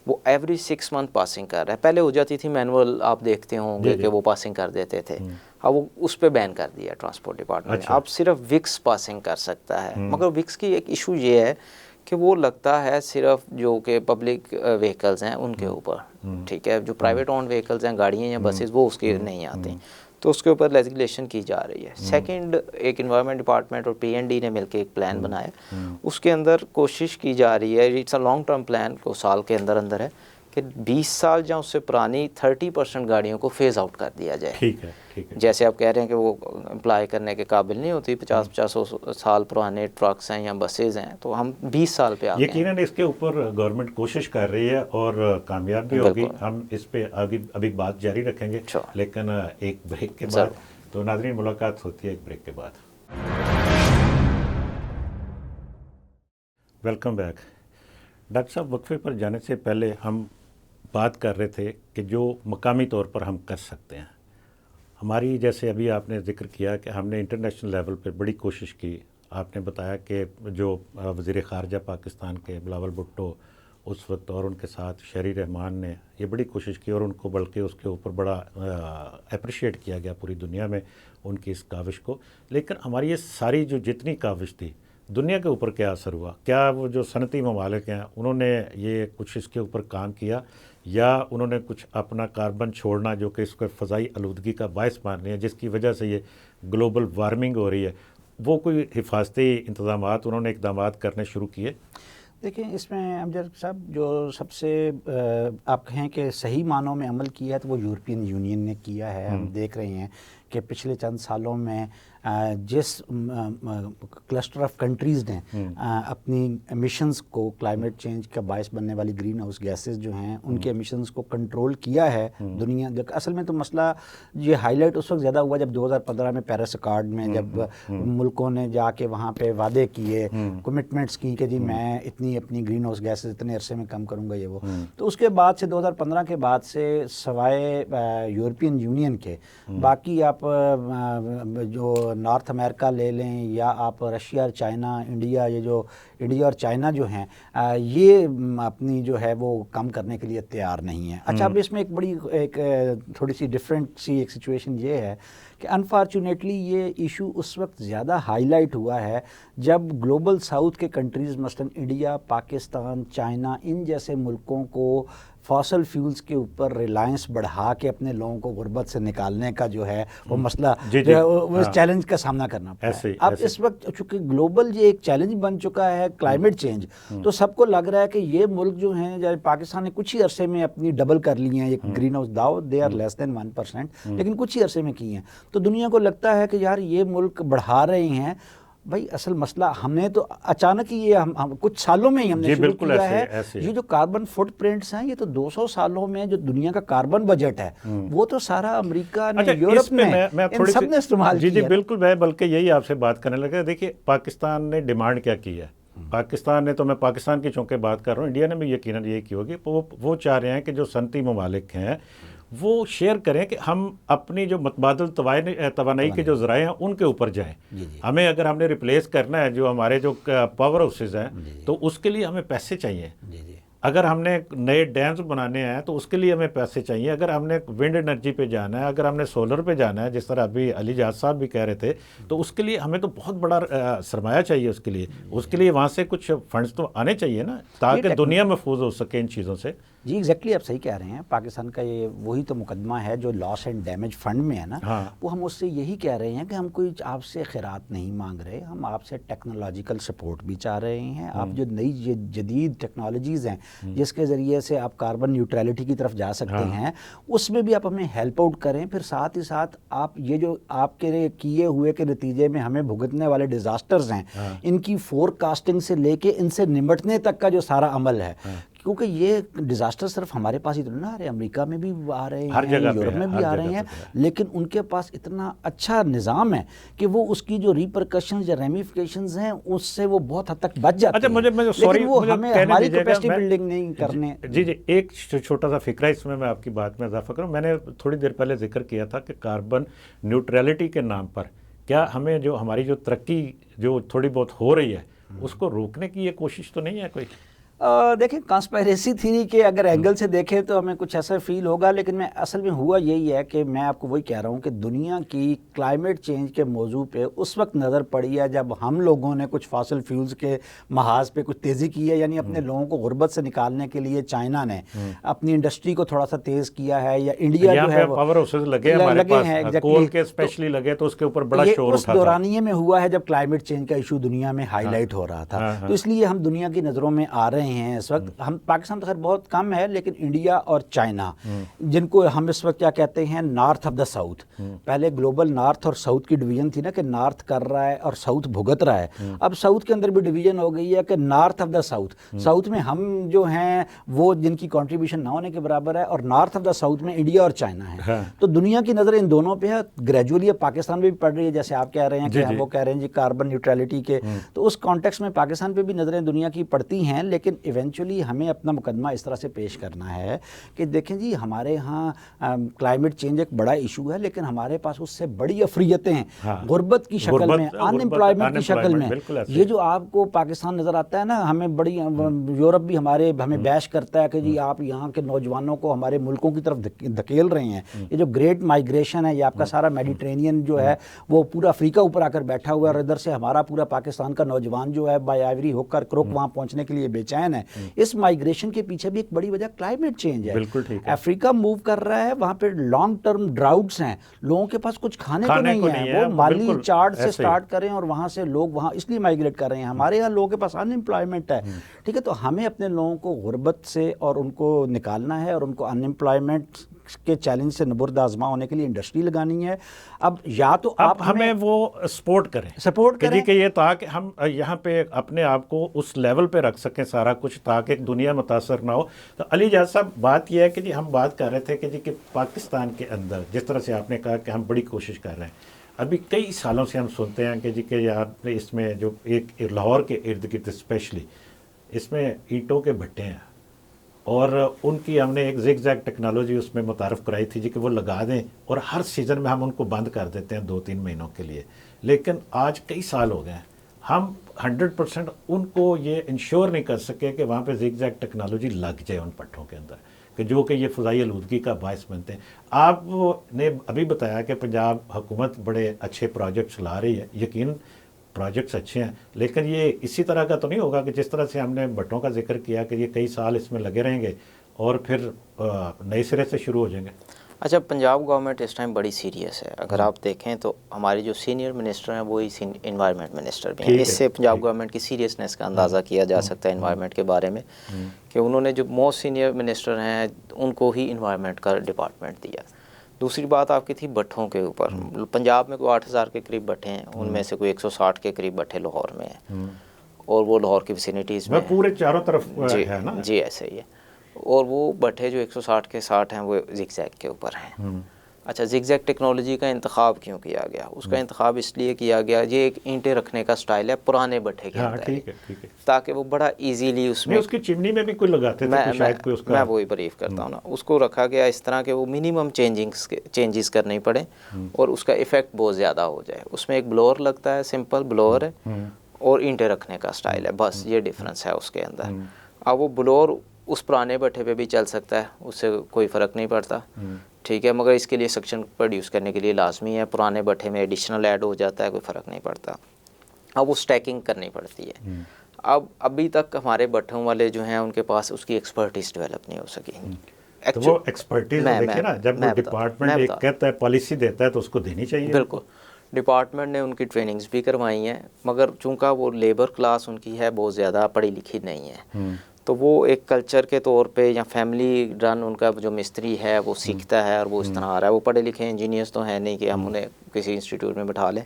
وہ ایوری 6 منتھ پاسنگ کر رہا ہے. پہلے ہو جاتی تھی مینول، آپ دیکھتے ہوں گے کہ وہ پاسنگ کر دیتے تھے. اب وہ اس پہ بین کر دیا ٹرانسپورٹ ڈپارٹمنٹ نے. اب صرف وکس پاسنگ کر سکتا ہے. مگر وکس کی ایک ایشو یہ ہے کہ وہ لگتا ہے صرف جو کہ پبلک وہیکلز ہیں ان کے اوپر، ٹھیک ہے. جو پرائیویٹ اون وہیکلز ہیں، گاڑیاں یا بسز، وہ اس کے نہیں آتی. تو اس کے اوپر لیجسلیشن کی جا رہی ہے. سیکنڈ، ایک انوائرمنٹ ڈپارٹمنٹ اور PND نے مل کے ایک پلان بنایا. اس کے اندر کوشش کی جا رہی ہے، it's a long term plan, کو سال کے اندر اندر ہے کہ 20 سال یا اس سے پرانی 30% گاڑیوں کو فیز آؤٹ کر دیا جائے. ٹھیک ہے. جیسے آپ کہہ رہے ہیں کہ وہ امپلائی کرنے کے قابل نہیں ہوتی، 50 سال پرانے ٹرکس ہیں یا بسیز ہیں، تو ہم 20 سال پہ آ گئے ہیں. یقیناً اس کے اوپر گورنمنٹ کوشش کر رہی ہے اور کامیاب بھی ہوگی. ہم اس پہ ابھی بات جاری رکھیں گے، لیکن ایک بریک کے بعد. تو ناظرین، ملاقات ہوتی ہے ایک بریک کے بعد. Welcome back. ڈاکٹر صاحب، وقفے پر جانے سے پہلے ہم بات کر رہے تھے کہ جو مقامی طور پر ہم کر سکتے ہیں. ہماری، جیسے ابھی آپ نے ذکر کیا کہ ہم نے انٹرنیشنل لیول پہ بڑی کوشش کی. آپ نے بتایا کہ جو وزیر خارجہ پاکستان کے بلاول بھٹو اس وقت اور ان کے ساتھ شہری رحمان نے یہ بڑی کوشش کی، اور ان کو بلکہ اس کے اوپر بڑا اپریشیٹ کیا گیا پوری دنیا میں ان کی اس کاوش کو. لیکن ہماری یہ ساری جو جتنی کاوش تھی، دنیا کے اوپر کیا اثر ہوا؟ کیا وہ جو صنعتی ممالک ہیں انہوں نے یہ کچھ اس کے اوپر کام کیا، یا انہوں نے کچھ اپنا کاربن چھوڑنا جو کہ اس کو فضائی آلودگی کا باعث مان رہے ہیں، جس کی وجہ سے یہ گلوبل وارمنگ ہو رہی ہے، وہ کوئی حفاظتی انتظامات انہوں نے اقدامات کرنے شروع کیے؟ دیکھیں، اس میں امجد صاحب جو سب سے آپ کہیں کہ صحیح معنوں میں عمل کیا ہے تو وہ یورپین یونین نے کیا ہے. ہم دیکھ رہے ہیں کہ پچھلے چند سالوں میں جس کلسٹر آف کنٹریز نے اپنی ایمیشنز کو، کلائمیٹ چینج کا باعث بننے والی گرین ہاؤس گیسز جو ہیں ان کے ایمیشنز کو کنٹرول کیا ہے دنیا. اصل میں تو مسئلہ یہ ہائی لائٹ اس وقت زیادہ ہوا جب 2015 میں پیرس اکارڈ میں جب ملکوں نے جا کے وہاں پہ وعدے کیے، کمٹمنٹس کی کہ جی میں اتنی اپنی گرین ہاؤس گیسز اتنے عرصے میں کم کروں گا، یہ وہ. تو اس کے بعد سے 2015 کے بعد سے سوائے یورپین یونین کے باقی آپ جو نارتھ امریکہ لے لیں یا آپ رشیا اور چائنا، انڈیا، یہ جو انڈیا اور چائنا جو ہیں یہ اپنی جو ہے وہ کم کرنے کے لیے تیار نہیں ہیں. اچھا، اب اس میں ایک تھوڑی سی ڈفرینٹ سی ایک سچویشن یہ ہے کہ انفارچونیٹلی یہ ایشو اس وقت زیادہ ہائی لائٹ ہوا ہے جب گلوبل ساؤتھ کے کنٹریز مثلاً انڈیا، پاکستان، چائنا، ان جیسے ملکوں کو فاسل فیولز کے اوپر ریلائنس بڑھا کے اپنے لوگوں کو غربت سے نکالنے کا جو ہے وہ مسئلہ اس چیلنج کا سامنا کرنا پڑا ہے. اب اس وقت چونکہ گلوبل یہ ایک چیلنج بن چکا ہے کلائمیٹ چینج، تو سب کو لگ رہا ہے کہ یہ ملک جو ہیں، جیسے پاکستان نے کچھ ہی عرصے میں اپنی ڈبل کر لی ہیں یہ گرین ہاؤس داؤ، دے آر لیس دین 1%، لیکن کچھ ہی عرصے میں کی ہیں. تو دنیا کو لگتا ہے کہ یار یہ ملک بڑھا رہے ہیں. بھائی اصل مسئلہ ہم نے تو اچانک ہی یہ ہم کچھ سالوں میں ہی ہم نے شروع کیا ہے. یہ جو کاربن فٹ پرنٹس ہیں یہ تو 200 سالوں میں جو دنیا کا کاربن بجٹ ہے وہ تو سارا امریکہ نے، یورپ نے، ان سب نے استعمال کیا. جی بالکل، میں بلکہ یہی آپ سے بات کرنے لگا. دیکھیے پاکستان نے ڈیمانڈ کیا کی ہے. پاکستان نے تو، میں پاکستان کی چونکہ بات کر رہا ہوں، انڈیا نے بھی یقیناً یہ کی ہوگی. وہ چاہ رہے ہیں کہ جو صنعتی ممالک ہیں وہ شیئر کریں کہ ہم اپنی جو متبادل توانائی کے جو ذرائع ہیں ان کے اوپر جائیں. ہمیں اگر ہم نے ریپلیس کرنا ہے جو ہمارے جو پاور ہاؤسز ہیں تو اس کے لیے ہمیں پیسے چاہیے. اگر ہم نے نئے ڈیمز بنانے ہیں تو اس کے لیے ہمیں پیسے چاہیے. اگر ہم نے ونڈ انرجی پہ جانا ہے، اگر ہم نے سولر پہ جانا ہے، جس طرح ابھی علی جہاز صاحب بھی کہہ رہے تھے، تو اس کے لیے ہمیں تو بہت بڑا سرمایہ چاہیے. اس کے لیے وہاں سے کچھ فنڈز تو آنے چاہیے نا، تاکہ دنیا محفوظ ہو سکے ان چیزوں سے. جی ایگزیکٹلی آپ صحیح کہہ رہے ہیں. پاکستان کا یہ وہی تو مقدمہ ہے جو لاس اینڈ ڈیمیج فنڈ میں ہے نا, وہ ہم اس سے یہی کہہ رہے ہیں کہ ہم کوئی آپ سے خیرات نہیں مانگ رہے, ہم آپ سے ٹیکنالوجیکل سپورٹ بھی چاہ رہے ہیں. آپ جو نئی جدید ٹیکنالوجیز ہیں جس کے ذریعے سے آپ کاربن نیوٹرلٹی کی طرف جا سکتے ہیں, اس میں بھی آپ ہمیں ہیلپ آؤٹ کریں. پھر ساتھ ہی ساتھ آپ یہ جو آپ کے کیے ہوئے کے نتیجے میں ہمیں بھگتنے والے ڈیزاسٹرز ہیں, ان کی فور کاسٹنگ سے لے کے ان سے نمٹنے تک کا جو سارا عمل ہے, کیونکہ یہ ڈیزاسٹر صرف ہمارے پاس ہی تو نہیں آ رہے, امریکہ میں بھی آ رہے ہیں, یورپ میں بھی آ رہے ہیں, لیکن ان کے پاس اتنا اچھا نظام ہے کہ وہ اس کی جو ریپرکشنز یا ریمیفیکیشنز ہیں اس سے وہ بہت حد تک بچ جاتے ہیں. لیکن وہ ہمیں ہماری کیپیسٹی بلڈنگ نہیں کرنے. جی ایک چھوٹا سا فکرہ اس میں آپ کی بات میں اضافہ کروں. میں نے تھوڑی دیر پہلے ذکر کیا تھا کہ کاربن نیوٹرلٹی کے نام پر کیا ہمیں جو ہماری جو ترقی جو تھوڑی بہت ہو رہی ہے اس کو روکنے کی یہ کوشش تو نہیں ہے کوئی؟ دیکھیں کانسپائریسی تھیری کے اگر اینگل سے دیکھیں تو ہمیں کچھ ایسا فیل ہوگا, لیکن میں اصل میں ہوا یہی ہے کہ میں آپ کو وہی کہہ رہا ہوں کہ دنیا کی کلائمیٹ چینج کے موضوع پہ اس وقت نظر پڑی ہے جب ہم لوگوں نے کچھ فاسل فیولز کے محاذ پہ کچھ تیزی کی ہے, یعنی اپنے لوگوں کو غربت سے نکالنے کے لیے چائنا نے اپنی انڈسٹری کو تھوڑا سا تیز کیا ہے, یا انڈیا جو ہے پاور ہاؤسز لگے ہیں کول کے اسپیشلی لگے تو اس کے اوپر بڑا شور اٹھا. اس دورانیے میں ہوا ہے جب کلائمیٹ چینج کا ایشو دنیا میں ہائی لائٹ ہو رہا تھا, تو اس لیے ہم دنیا کی نظروں میں آ رہے ہیں اس وقت. ہم پاکستان تو خیر بہت کم ہے, لیکن انڈیا اور چائنا جن کو ہم اس وقت کیا کہتے ہیں نارتھ آف دا ساؤتھ, پہلے گلوبل نارتھ اور ساؤتھ کی ڈویژن تھی نا کہ نارتھ کر رہا ہے اور ساؤتھ بھگت رہا ہے. اب ساؤتھ کے اندر بھی ڈویژن ہو گئی ہے کہ north of the south, south میں ہم جو ہیں وہ جن کی کنٹریبیوشن نہ ہونے کے برابر ہے, اور نارتھ آف دا ساؤتھ میں انڈیا اور چائنا ہے. تو دنیا کی نظر ان دونوں پہ ہے. گریجولی پاکستان پہ بھی پڑ رہی ہے, جیسے آپ کہہ رہے ہیں کہ وہ کہہ رہے ہیں جی کاربن نیوٹرلٹی کے, تو اس کانٹیکس میں پاکستان پہ بھی نظریں دنیا کی پڑتی ہیں. لیکن ایونچولی ہمیں اپنا مقدمہ اس طرح سے پیش کرنا ہے کہ دیکھیں جی ہمارے ہاں کلائمیٹ چینج ایک بڑا ایشو ہے, لیکن ہمارے پاس اس سے بڑی افریتیں ہیں, غربت کی شکل میں, ان امپلائمنٹ کی شکل میں. یہ جو آپ کو پاکستان نظر آتا ہے نا, ہمیں بڑی یورپ بھی ہمیں بیش کرتا ہے کہ جی آپ یہاں کے نوجوانوں کو ہمارے ملکوں کی طرف دھکیل رہے ہیں. یہ جو گریٹ مائیگریشن ہے, یہ آپ کا سارا میڈیٹرینین جو ہے وہ پورا افریقہ اوپر آ کر بیٹھا ہوا ہے, اور ادھر سے ہمارا پورا پاکستان کا نوجوان جو ہے بائی آئیوری ہو کر کروک وہاں پہنچنے کے لیے بے چین ہے. اس مائیگریشن کے پیچھے بھی ایک بڑی وجہ کلائمیٹ چینج ہے. افریقہ موو کر رہا ہے, وہاں پہ لانگ ٹرم ڈراؤٹس ہیں, لوگوں کے پاس کچھ کھانے کو نہیں ہے, وہ مالی چارٹ سے سٹارٹ کریں اور وہاں سے لوگ وہاں اس لیے مائیگریٹ کر رہے ہیں. ہمارے یہاں لوگوں کے پاس ان امپلائمنٹ ہے, ٹھیک ہے, تو ہمیں اپنے لوگوں کو غربت سے اور ان کو نکالنا ہے, اور ان کو ان امپلائمنٹ کے چیلنج سے نبرد آزما ہونے کے لیے انڈسٹری لگانی ہے. اب یا تو آپ ہمیں وہ سپورٹ کریں کہ یہ تاکہ ہم یہاں پہ اپنے آپ کو اس لیول پہ رکھ سکیں سارا کچھ, تاکہ دنیا متاثر نہ ہو. تو علی جہاز صاحب بات یہ ہے کہ جی ہم بات کر رہے تھے کہ جی کہ پاکستان کے اندر جس طرح سے آپ نے کہا کہ ہم بڑی کوشش کر رہے ہیں, ابھی کئی سالوں سے ہم سنتے ہیں کہ جی کہ یار اس میں جو ایک لاہور کے ارد گرد اسپیشلی اس میں اینٹوں کے بھٹے ہیں, اور ان کی ہم نے ایک زگ زیگ ٹیکنالوجی اس میں متعارف کرائی تھی جی کہ وہ لگا دیں, اور ہر سیزن میں ہم ان کو بند کر دیتے ہیں 2-3 مہینوں کے لیے. لیکن آج کئی سال ہو گئے ہیں, ہم 100% ان کو یہ انشور نہیں کر سکے کہ وہاں پہ زگ زیگ ٹیکنالوجی لگ جائے ان پٹھوں کے اندر, کہ جو کہ یہ فضائی آلودگی کا باعث بنتے ہیں. آپ نے ابھی بتایا کہ پنجاب حکومت بڑے اچھے پروجیکٹس لا رہی ہے, یقین پروجیکٹس اچھے ہیں, لیکن یہ اسی طرح کا تو نہیں ہوگا کہ جس طرح سے ہم نے بٹوں کا ذکر کیا کہ یہ کئی سال اس میں لگے رہیں گے اور پھر نئے سرے سے شروع ہو جائیں گے. اچھا, پنجاب گورنمنٹ اس ٹائم بڑی سیریس ہے. اگر آپ دیکھیں تو ہمارے جو سینئر منسٹر ہیں وہی انوائرمنٹ منسٹر بھی ہیں. اس سے پنجاب گورنمنٹ کی سیریسنس کا اندازہ کیا جا سکتا ہے انوائرمنٹ کے بارے میں, کہ انہوں نے جو موسٹ سینئر منسٹر ہیں ان کو ہی انوائرمنٹ کا ڈپارٹمنٹ دیا. دوسری بات آپ کی تھی بٹھوں کے اوپر. پنجاب میں کوئی 8000 کے قریب بٹھے ہیں, ان میں سے کوئی 160 کے قریب بٹھے لاہور میں ہیں, اور وہ لاہور کی ویسینٹیز میں پورے چاروں طرف ہے نا. جی ایسے ہی ہے. اور وہ بٹھے جو 160 کے 60 ہیں وہ زگ زیگ کے اوپر ہیں. اچھا, زگ زیگ ٹیکنالوجی کا انتخاب کیوں کیا گیا؟ اس کا انتخاب اس لیے کیا گیا, یہ ایک اینٹیں رکھنے کا سٹائل ہے پرانے بٹھے کے اندر, تاکہ وہ بڑا ایزیلی اس میں, اس کی چمنی میں بھی کوئی لگاتے تھے شاید کوئی اس کا, میں وہی بریف کرتا ہوں نا, اس کو رکھا گیا اس طرح کہ وہ منیمم چینجز کرنے پڑے اور اس کا ایفیکٹ بہت زیادہ ہو جائے. اس میں ایک بلور لگتا ہے, سمپل بلور ہے, اور اینٹیں رکھنے کا سٹائل ہے, بس یہ ڈفرینس ہے اس کے اندر. اب وہ بلور اس پرانے بٹھے پہ بھی چل سکتا ہے, اس سے کوئی فرق نہیں پڑتا, ٹھیک ہے, مگر اس کے لیے سکشن پروڈیوس کرنے کے لیے لازمی ہے. پرانے بٹھے میں ایڈیشنل ایڈ ہو جاتا ہے, کوئی فرق نہیں پڑتا. اب وہ سٹیکنگ کرنی پڑتی ہے. ابھی تک ہمارے بٹھوں والے جو ہیں ان کے پاس اس کی ایکسپرٹیز ڈیولپ نہیں ہو سکی. تو وہ ایکسپرٹیز دیکھیے نا، جب وہ ڈپارٹمنٹ ایک کہتا ہے پالیسی دیتا ہے تو اس کو دینی چاہیے. بالکل، ڈپارٹمنٹ نے ان کی ٹریننگز بھی کروائی ہیں، مگر چونکہ وہ لیبر کلاس ان کی ہے بہت زیادہ پڑھی لکھی نہیں ہے، تو وہ ایک کلچر کے طور پہ یا فیملی رن ان کا جو مستری ہے وہ سیکھتا ہے اور وہ اس طرح آ رہا ہے. وہ پڑھے لکھے انجینئرس تو ہیں نہیں کہ ہم انہیں کسی انسٹیٹیوٹ میں بٹھا لیں،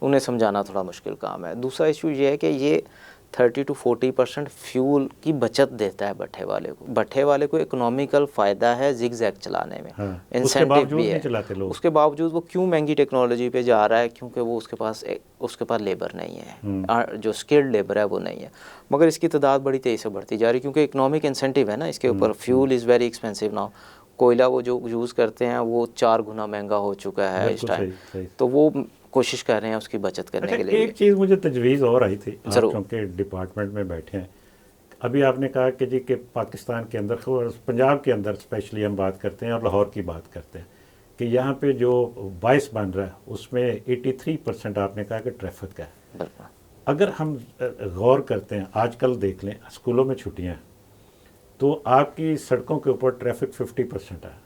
انہیں سمجھانا تھوڑا مشکل کام ہے. دوسرا ایشو یہ ہے کہ یہ 30 to 40% فیول کی بچت دیتا ہے بٹھے والے کو. بٹھے والے کو اکنامیکل فائدہ ہے زگ زیگ چلانے میں، انسینٹیو بھی ہے. اس کے باوجود وہ کیوں مہنگی ٹیکنالوجی پہ جا رہا ہے؟ کیونکہ وہ اس کے پاس لیبر نہیں ہے، جو اسکلڈ لیبر ہے وہ نہیں ہے. مگر اس کی تعداد بڑی تیزی سے بڑھتی جا رہی ہے کیونکہ اکنامک انسینٹیو ہے نا اس کے اوپر. Fuel is very expensive now. کوئلہ وہ جو یوز کرتے ہیں وہ 4 گنا مہنگا ہو چکا ہے اس ٹائم، تو وہ کوشش کر رہے ہیں اس کی بچت کرنے کے لیے. ایک چیز مجھے تجویز اور آئی تھی، آپ چونکہ ڈپارٹمنٹ میں بیٹھے ہیں، ابھی آپ نے کہا کہ جی کہ پاکستان کے اندر، پنجاب کے اندر اسپیشلی ہم بات کرتے ہیں اور لاہور کی بات کرتے ہیں کہ یہاں پہ جو باعث بن رہا ہے اس میں 83% آپ نے کہا کہ ٹریفک کا ہے. اگر ہم غور کرتے ہیں، آج کل دیکھ لیں اسکولوں میں چھٹیاں ہیں تو آپ کی سڑکوں کے اوپر ٹریفک 50% ہے.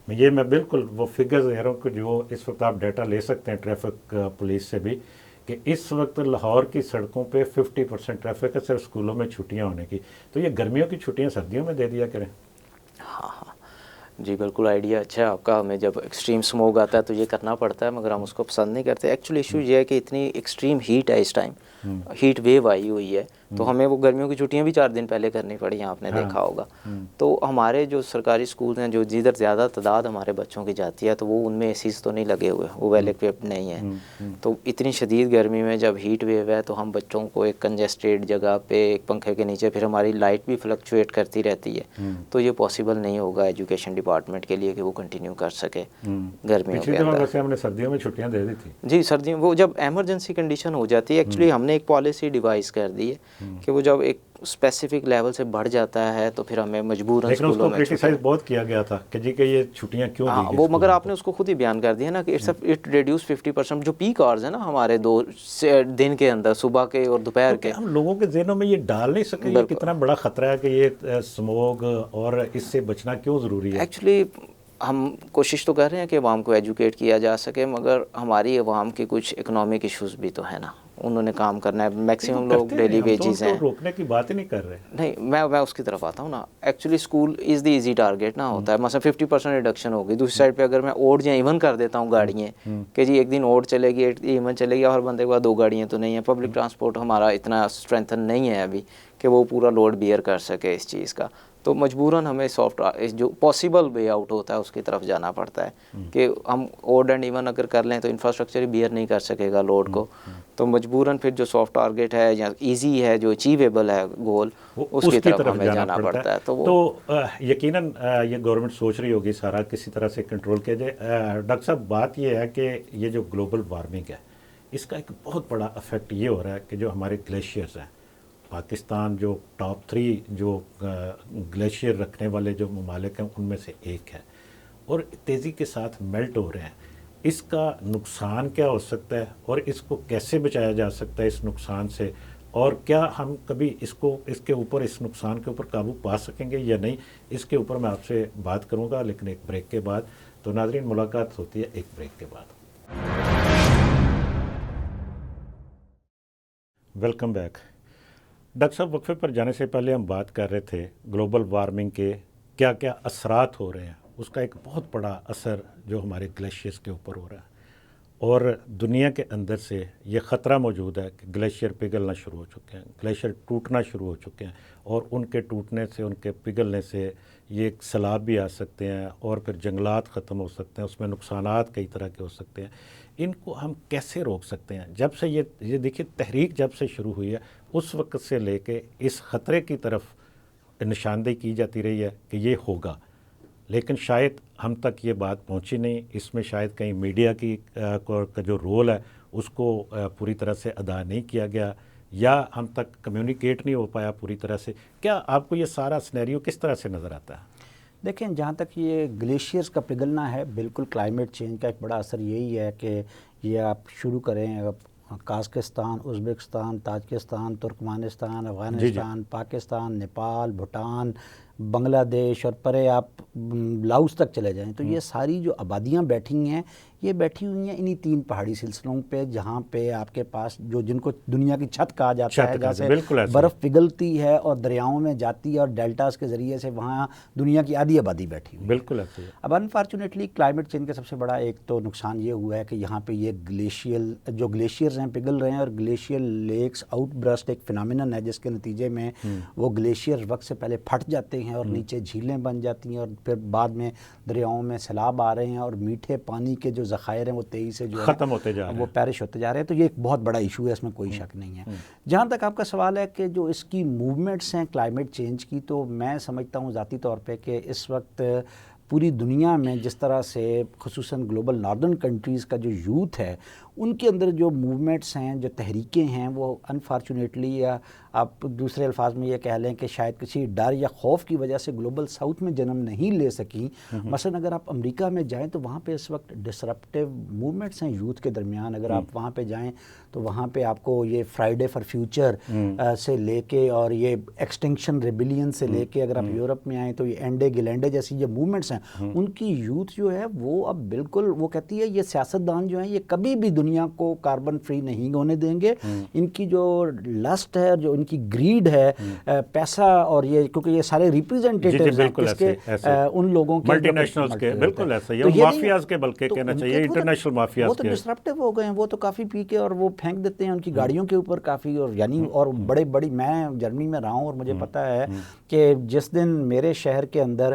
یہ میں بالکل وہ فگرز دے رہا ہوں کہ جو اس وقت آپ ڈیٹا لے سکتے ہیں ٹریفک پولیس سے بھی، کہ اس وقت لاہور کی سڑکوں پہ 50% ٹریفک ہے صرف اسکولوں میں چھٹیاں ہونے کی. تو یہ گرمیوں کی چھٹیاں سردیوں میں دے دیا کریں. ہاں جی بالکل، آئیڈیا اچھا ہے آپ کا. ہمیں جب ایکسٹریم سموگ آتا ہے تو یہ کرنا پڑتا ہے مگر ہم اس کو پسند نہیں کرتے. ایکچولی ایشو یہ ہے کہ اتنی ایکسٹریم ہیٹ ہے اس ٹائم، ہیٹ ویو آئی ہوئی ہے، تو ہمیں وہ گرمیوں کی چھٹیاں بھی 4 دن پہلے کرنی پڑی، آپ نے دیکھا ہوگا. تو ہمارے جو سرکاری اسکول ہیں جو جدھر زیادہ تعداد ہمارے بچوں کی جاتی ہے تو وہ ان میں اے سیز تو نہیں لگے ہوئے، وہ ویل ایکوپڈ نہیں ہیں. تو اتنی شدید گرمی میں جب ہیٹ ویو ہے تو ہم بچوں کو ایک کنجسٹیڈ جگہ پہ ایک پنکھے کے نیچے، پھر ہماری لائٹ بھی فلکچویٹ کرتی رہتی ہے، تو یہ پاسبل نہیں ہوگا ایجوکیشن ڈپارٹمنٹ کے لیے کہ وہ کنٹینیو کر سکے گرمیوں کے اندر. ویسے ہم نے سردیوں میں چھٹیاں دے دی تھی. جی سردیوں، وہ جب ایمرجنسی کنڈیشن ہو جاتی ہے، ایکچولی ہم نے ایک پالیسی ڈیوائز کر دی ہے کہ وہ جب ایک اسپیسیفک لیول سے بڑھ جاتا ہے تو پھر ہمیں مجبوراً اسکولوں میں کرٹیسائز بہت کیا گیا تھا کہ جی کہ یہ چھٹیاں کیوں دی گئی. وہ مگر آپ نے اس کو خود ہی بیان کر دیا نا کہ اٹ ریڈیوس 50%. جو پیک آورز ہیں نا ہمارے 2 دن کے اندر، صبح کے اور دوپہر کے، ہم لوگوں کے ذہنوں میں یہ ڈال نہیں سکے یہ کتنا بڑا خطرہ ہے کہ یہ سموگ اور اس سے بچنا کیوں ضروری ہے. ایکچولی ہم کوشش تو کر رہے ہیں کہ عوام کو ایجوکیٹ کیا جا سکے، مگر ہماری عوام کی کچھ اکنامک ایشوز بھی تو ہیں نا، انہوں نے کام کرنا ہے. میکسیمم لوگ ڈیلی ویجز ہیں. روکنے کی بات ہی نہیں کر رہے. نہیں، میں اس کی طرف آتا ہوں نا. Actually school is the easy target نہ ہوتا ہے. مثلا 50% ریڈکشن ہوگی، دوسری سائڈ پہ اگر میں اوڈ یا ایون کر دیتا ہوں گاڑیاں کہ جی ایک دن اوڈ چلے گی، ایون چلے گی، ہر بندے کے پاس 2 گاڑیاں تو نہیں ہیں. پبلک ٹرانسپورٹ ہمارا اتنا اسٹرینتھن نہیں ہے ابھی کہ وہ پورا لوڈ بیئر کر سکے اس چیز کا. تو مجبوراً ہمیں جو پاسبل وے آؤٹ ہوتا ہے اس کی طرف جانا پڑتا ہے کہ ہم اوڈ اینڈ ایون اگر کر لیں تو انفراسٹرکچر بیئر نہیں کر سکے گا لوڈ کو. تو مجبوراً پھر جو سافٹ ٹارگیٹ ہے یا ایزی ہے، جو اچیویبل ہے گول، اس کی طرف ہمیں جانا پڑتا ہے. تو یقیناً یہ گورنمنٹ سوچ رہی ہوگی سارا کسی طرح سے کنٹرول کیا جائے. ڈاکٹر صاحب بات یہ ہے کہ یہ جو گلوبل وارمنگ ہے اس کا ایک بہت بڑا افیکٹ یہ ہو رہا ہے کہ جو ہمارے گلیشیئرز ہیں، پاکستان جو ٹاپ 3 جو گلیشیئر رکھنے والے جو ممالک ہیں ان میں سے ایک ہے اور تیزی کے ساتھ میلٹ ہو رہے ہیں. اس کا نقصان کیا ہو سکتا ہے اور اس کو کیسے بچایا جا سکتا ہے اس نقصان سے، اور کیا ہم کبھی اس کے اوپر، اس نقصان کے اوپر قابو پا سکیں گے یا نہیں؟ اس کے اوپر میں آپ سے بات کروں گا لیکن ایک بریک کے بعد. تو ناظرین ملاقات ہوتی ہے ایک بریک کے بعد. Welcome back. ڈاکٹر صاحب وقفے پر جانے سے پہلے ہم بات کر رہے تھے گلوبل وارمنگ کے کیا کیا اثرات ہو رہے ہیں. اس کا ایک بہت بڑا اثر جو ہمارے گلیشیئرز کے اوپر ہو رہا ہے اور دنیا کے اندر سے یہ خطرہ موجود ہے کہ گلیشیئر پگھلنا شروع ہو چکے ہیں، گلیشیئر ٹوٹنا شروع ہو چکے ہیں اور ان کے ٹوٹنے سے، ان کے پگھلنے سے یہ سیلاب بھی آ سکتے ہیں اور پھر جنگلات ختم ہو سکتے ہیں، اس میں نقصانات کئی طرح کے ہو سکتے ہیں. ان کو ہم کیسے روک سکتے ہیں؟ جب سے یہ دیکھیے تحریک جب سے شروع ہوئی ہے اس وقت سے لے کے اس خطرے کی طرف نشاندہی کی جاتی رہی ہے کہ یہ ہوگا، لیکن شاید ہم تک یہ بات پہنچی نہیں. اس میں شاید کہیں میڈیا کا جو رول ہے اس کو پوری طرح سے ادا نہیں کیا گیا یا ہم تک کمیونیکیٹ نہیں ہو پایا پوری طرح سے. کیا آپ کو یہ سارا سینیریو کس طرح سے نظر آتا ہے؟ دیکھیں، جہاں تک یہ گلیشیئرز کا پگھلنا ہے، بالکل کلائمیٹ چینج کا ایک بڑا اثر یہی ہے کہ یہ آپ شروع کریں Kazakhstan, Uzbekistan, Tajikistan, Turkmenistan, Afghanistan, Pakistan, Nepal, Bhutan, Bangladesh اور پرے آپ لاؤس تک چلے جائیں تو یہ ساری جو آبادیاں بیٹھی ہیں یہ بیٹھی ہوئی ہیں انہی 3 پہاڑی سلسلوں پہ، جہاں پہ آپ کے پاس جو جن کو دنیا کی چھت کہا جاتا ہے، جہاں سے برف پگھلتی ہے اور دریاؤں میں جاتی ہے اور ڈیلٹاز کے ذریعے سے وہاں دنیا کی آدھی آبادی بیٹھی ہوئی ہے۔ بالکل ایسے ہی۔ اب انفارچونیٹلی کلائمیٹ چینج کا سب سے بڑا ایک تو نقصان یہ ہوا ہے کہ یہاں پہ یہ گلیشیئرز ہیں پگھل رہے ہیں، اور گلیشیئر لیکس آؤٹ برسٹ ایک فنامینن ہے جس کے نتیجے میں وہ گلیشیئر وقت سے پہلے پھٹ جاتے ہیں اور نیچے جھیلیں بن جاتی ہیں، اور پھر بعد میں دریاؤں میں سیلاب آ رہے ہیں اور میٹھے پانی کے جو ذخائر ہیں وہ تیزی سے جو ختم ہوتے جا رہے ہیں، وہ پیرش ہوتے جا رہے ہیں۔ تو یہ ایک بہت بڑا ایشو ہے، اس میں کوئی شک نہیں ہے۔ جہاں تک آپ کا سوال ہے کہ جو اس کی موومنٹس ہیں کلائمیٹ چینج کی، تو میں سمجھتا ہوں ذاتی طور پہ کہ اس وقت پوری دنیا میں جس طرح سے خصوصاً گلوبل ناردرن کنٹریز کا جو یوتھ ہے ان کے اندر جو موومنٹس ہیں، جو تحریکیں ہیں، وہ انفارچونیٹلی یا آپ دوسرے الفاظ میں یہ کہہ لیں کہ شاید کسی ڈر یا خوف کی وجہ سے گلوبل ساؤتھ میں جنم نہیں لے سکیں۔ مثلا اگر آپ امریکہ میں جائیں تو وہاں پہ اس وقت ڈسرپٹیو موومنٹس ہیں یوتھ کے درمیان۔ اگر آپ وہاں پہ جائیں تو وہاں پہ آپ کو یہ فرائیڈے فار فیوچر سے لے کے اور یہ ایکسٹنکشن ریبیلین سے لے کے، اگر آپ یورپ میں آئیں تو یہ اینڈے گلینڈے جیسی جو موومنٹس ہیں ان کی یوتھ جو ہے وہ اب بالکل وہ کہتی ہے یہ سیاستدان جو ہیں یہ کبھی بھی دنیا کو کاربن فری نہیں ہونے دیں گے۔ ان کی جو لسٹ ہے، جو ان کی گریڈ ہے، پیسہ، اور یہ کیونکہ یہ سارے ریپریزنٹیٹیوز ہیں کس کے ان لوگوں کے ملٹی نیشنلز کے، بالکل ایسا ہی، مافیاز کے بلکہ کہنا چاہیے انٹرنیشنل مافیاز کے، وہ تو ڈسرپٹیو ہو گئے ہیں، وہ تو کافی پی کے اور وہ پھینک دیتے ہیں ان کی گاڑیوں کے اوپر کافی، اور یعنی اور بڑے بڑی، میں جرمنی میں رہا ہوں اور مجھے پتہ ہے کہ جس دن میرے شہر کے اندر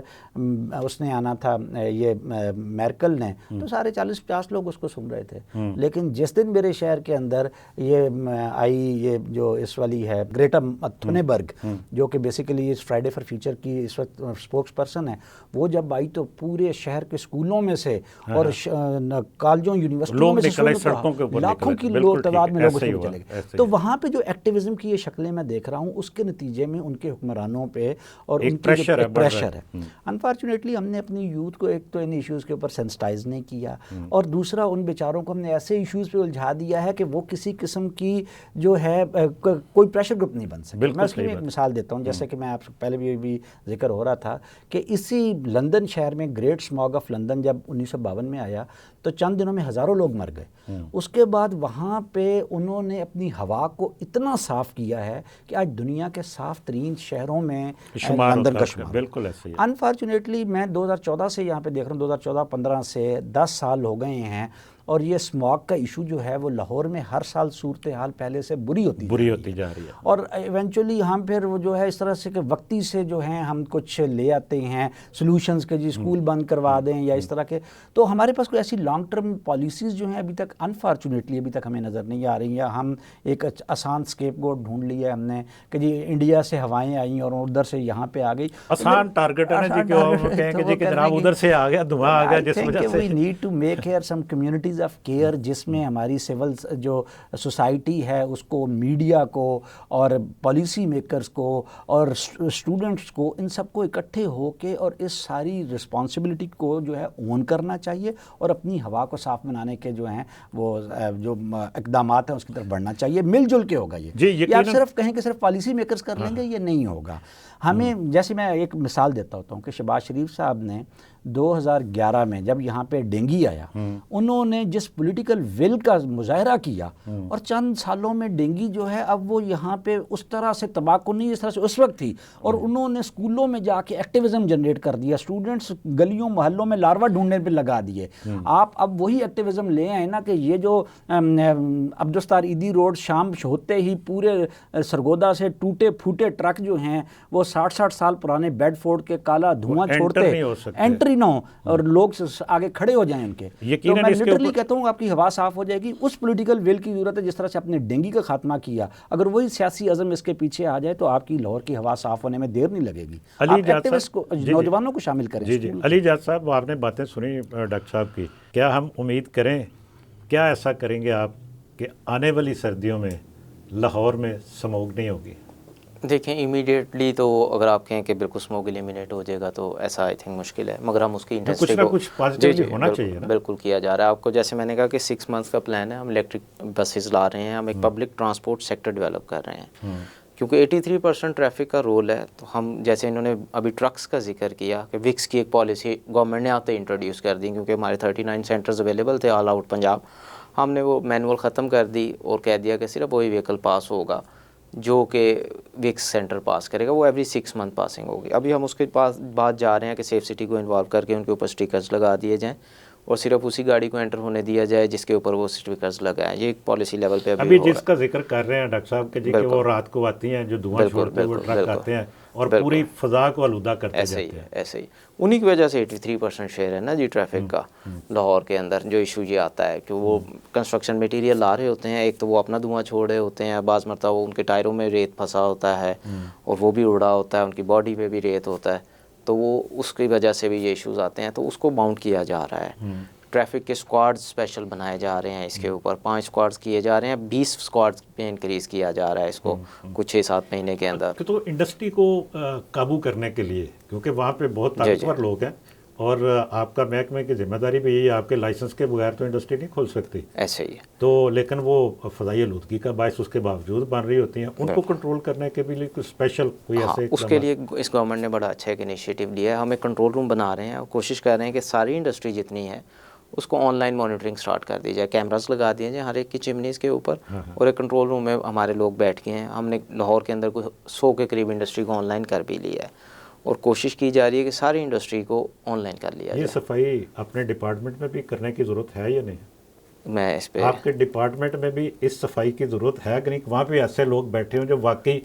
اس نے آنا تھا یہ میرکل نے، تو سارے 40-50 لوگ اس کو سن رہے تھے، لیکن جس دن میرے شہر کے اندر یہ آئی، یہ جو اس والی ہے گریٹا تھنبرگ جو کہ بیسیکلی اس فرائیڈے فار فیوچر کی اس وقت اسپوکس پرسن ہے، وہ جب آئی تو پورے شہر کے اسکولوں میں سے اور کالجوں یونیورسٹیوں میں سے لاکھوں کی تعداد میں لوگ اس میں چلے گئے۔ تو وہاں پہ جو ایکٹیویزم کی یہ شکلیں میں دیکھ رہا ہوں، اس کے نتیجے میں ان کے حکمرانوں پہ اور ان کی پریشر ہے۔ انفارچونیٹلی ہم نے اپنی یوتھ کو ایک تو ان ایشوز کے اوپر سینسٹائز نہیں کیا، اور دوسرا ان بیچاروں کو ہم نے ایسے ایشوز پہ الجھا دیا ہے کہ وہ کسی قسم کی جو ہے کوئی پریشر گروپ نہیں بن سکے۔ میں اس کی ایک مثال دیتا ہوں، جیسے کہ میں آپ سے پہلے بھی ذکر ہو رہا تھا کہ اسی لندن شہر میں گریٹ اسماگ آف لندن جب 1952 میں آیا تو چند دنوں میں ہزاروں لوگ مر گئے۔ اس کے بعد وہاں پہ انہوں نے اپنی ہوا کو اتنا صاف کیا ہے کہ آج دنیا کے صاف ترین شہروں میں لندن کا شمار۔ بالکل ایسے ہی۔ انفارچونیٹلی میں 2014 سے یہاں پہ دیکھ رہا ہوں، 2014-15 سے 10 سال ہو گئے ہیں، اور یہ اسماگ کا ایشو جو ہے وہ لاہور میں ہر سال صورتحال پہلے سے بری ہوتی جا رہی ہے، اور ایونچولی ہم پھر وہ جو ہے اس طرح سے کہ وقتی سے جو ہیں ہم کچھ لے آتے ہیں سولوشنز کے، جی اسکول بند کروا دیں یا اس طرح کے، تو ہمارے پاس کوئی ایسی لانگ ٹرم پالیسیز جو ہیں ابھی تک انفارچونیٹلی ابھی تک ہمیں نظر نہیں آ رہی ہیں۔ ہم ایک آسان اسکیپ گوٹ ڈھونڈ لیا ہے ہم نے کہ جی انڈیا سے ہوائیں آئیں اور ادھر سے یہاں پہ آ گئی، آسان ٹارگٹ ہے نا جی، کہ وہ کہیں کہ جی کہ جناب ادھر سے آ گیا دھواں آ گیا، جس وجہ سے we need to make here some communities of care جس میں ہماری سول جو سوسائٹی ہے اس کو، میڈیا کو اور پالیسی میکرز کو اور اسٹوڈنٹس کو، ان سب کو اکٹھے ہو کے اور اس ساری رسپانسبلٹی کو جو ہے اون کرنا چاہیے، اور اپنی ہوا کو صاف بنانے کے جو ہیں وہ جو اقدامات ہیں اس کی طرف بڑھنا چاہیے۔ مل جل کے ہوگا یہ آپ صرف کہیں کہ صرف پالیسی میکرز کر لیں گے، یہ نہیں ہوگا۔ ہمیں جیسے میں ایک مثال دیتا ہوتا ہوں کہ شہباز شریف صاحب نے 2011 میں جب یہاں پہ ڈینگی آیا، انہوں نے جس پولیٹیکل ول کا مظاہرہ کیا، اور چند سالوں میں ڈینگی جو ہے اب وہ یہاں پہ اس طرح سے تباہ کن نہیں جس طرح سے اس وقت تھی، اور انہوں نے اسکولوں میں جا کے ایکٹیویزم جنریٹ کر دیا، اسٹوڈنٹس گلیوں محلوں میں لاروا ڈھونڈنے پہ لگا دیے۔ آپ اب وہی ایکٹیویزم لے آئے نا کہ یہ جو عبدالستار ایدی روڈ شام ہوتے ہی پورے سرگودا سے ٹوٹے پھوٹے ٹرک جو ہیں وہ 60 سال پرانے بیڈ فورڈ کے کالا دھواں چھوڑتے انٹری نہ ہو اور لوگ آگے کھڑے ہو جائیں ان کے، تو میں لٹرلی کہتا ہوں آپ کی ہوا صاف ہو جائے گی۔ اس پولیٹیکل ول کی ضرورت ہے جس طرح سے آپ نے ڈینگی کا خاتمہ کیا، اگر وہی سیاسی عزم اس کے پیچھے آ جائے تو آپ کی لاہور کی ہوا صاف ہونے میں دیر نہیں لگے گی۔ آپ ایکٹیوسٹ کو، نوجوانوں کو شامل کریں۔ جی علی جاد صاحب، آپ نے باتیں سنی ڈاکٹر صاحب کی، کیا ہم امید کریں، کیا ایسا کریں گے آپ کہ آنے والی سردیوں میں لاہور میں سموگ نہیں ہوگی؟ دیکھیں امیڈیٹلی تو اگر آپ کہیں کہ بالکل اسموک ایلیمینیٹ ہو جائے گا تو ایسا آئی تھنک مشکل ہے، مگر ہم اس کی انڈسٹری کو کچھ پازیٹیو ہونا چاہیے نا، بالکل کیا جا رہا ہے. آپ کو جیسے میں نے کہا کہ 6 منتھس کا پلان ہے، ہم الیکٹرک بسیز لا رہے ہیں، ہم ایک پبلک ٹرانسپورٹ سیکٹر ڈیولپ کر رہے ہیں کیونکہ 83% ٹریفک کا رول ہے. تو ہم جیسے انہوں نے ابھی ٹرکس کا ذکر کیا کہ وکس کی ایک پالیسی گورنمنٹ نے آتے انٹروڈیوس کر دی، کیونکہ ہمارے 39 سینٹرز اویلیبل تھے آل آؤٹ پنجاب. ہم نے وہ مینول ختم کر دی اور کہہ دیا کہ صرف وہی وہیکل پاس ہوگا جو کہ وکس سینٹر پاس کرے گا، وہ ایوری 6 منتھ پاسنگ ہوگی. ابھی ہم اس کے پاس بعد جا رہے ہیں کہ سیف سٹی کو انوالو کر کے ان کے اوپر اسٹیکرز لگا دیے جائیں اور صرف اسی گاڑی کو انٹر ہونے دیا جائے جس کے اوپر وہ اسٹیکرز لگائیں. یہ ایک پالیسی لیول پہ ابھی جس کا ذکر کر رہے ہیں ڈاکٹر صاحب کہ جی کہ وہ رات کو آتی ہیں جو دھواں چھوڑتے ہیں وہ ٹرک آتے ہیں اور پوری فضا کو آلودہ کرتے جاتے ہیں. ایسے ہی انہی کی وجہ سے 83% شیئر ہے نا جی ٹریفک کا لاہور کے اندر. جو ایشو یہ آتا ہے کہ وہ کنسٹرکشن میٹیریل لا رہے ہوتے ہیں، ایک تو وہ اپنا دھواں چھوڑ رہے ہوتے ہیں، بعض مرتبہ وہ ان کے ٹائروں میں ریت پھنسا ہوتا ہے اور وہ بھی اڑا ہوتا ہے، ان کی باڈی پہ بھی ریت ہوتا ہے، تو وہ اس کی وجہ سے بھی یہ ایشوز آتے ہیں. تو اس کو باؤنڈ کیا جا رہا ہے. ٹریفک کے اسکواڈ اسپیشل بنائے جا رہے ہیں، اس کے اوپر 5 اسکواڈز کیے جا رہے ہیں، 20 اسکواڈ پہ انکریز کیا جا رہا ہے اس کو کچھ 6-7 مہینے کے اندر. تو انڈسٹری کو قابو کرنے کے لیے، کیونکہ وہاں پہ بہت طاقتور لوگ ہیں اور آپ کا محکمے کی ذمہ داری بھی یہی ہے، آپ کے لائسنس کے بغیر تو انڈسٹری نہیں کھول سکتی. ایسے ہی تو لیکن وہ فضائی آلودگی کا باعث اس کے باوجود بن رہی ہوتی ہیں، ان کو کنٹرول کرنے کے بھی لیے کچھ اسپیشل کوئی ایسے اس کے لیے اس گورنمنٹ نے بڑا اچھا ایک انیشیٹو لیا ہے. ہم ایک کنٹرول روم بنا رہے ہیں اور کوشش کر رہے ہیں کہ ساری انڈسٹری جتنی ہے اس کو آن لائن مانیٹرنگ سٹارٹ کر دی جائے، کیمراز لگا دیے جائیں ہر ایک کی چمنیز کے اوپر اور ایک کنٹرول روم میں ہمارے لوگ بیٹھ کے ہیں. ہم نے لاہور کے اندر کوئی 100 کے قریب انڈسٹری کو آن لائن کر بھی لیا ہے اور کوشش کی جا رہی ہے کہ ساری انڈسٹری کو آن لائن کر لیا جائے. یہ صفائی اپنے ڈپارٹمنٹ میں بھی کرنے کی ضرورت ہے یا نہیں؟ میں اس پہ آپ کے ڈپارٹمنٹ میں بھی اس صفائی کی ضرورت ہے کہ نہیں، وہاں پہ ایسے لوگ بیٹھے ہوں جو واقعی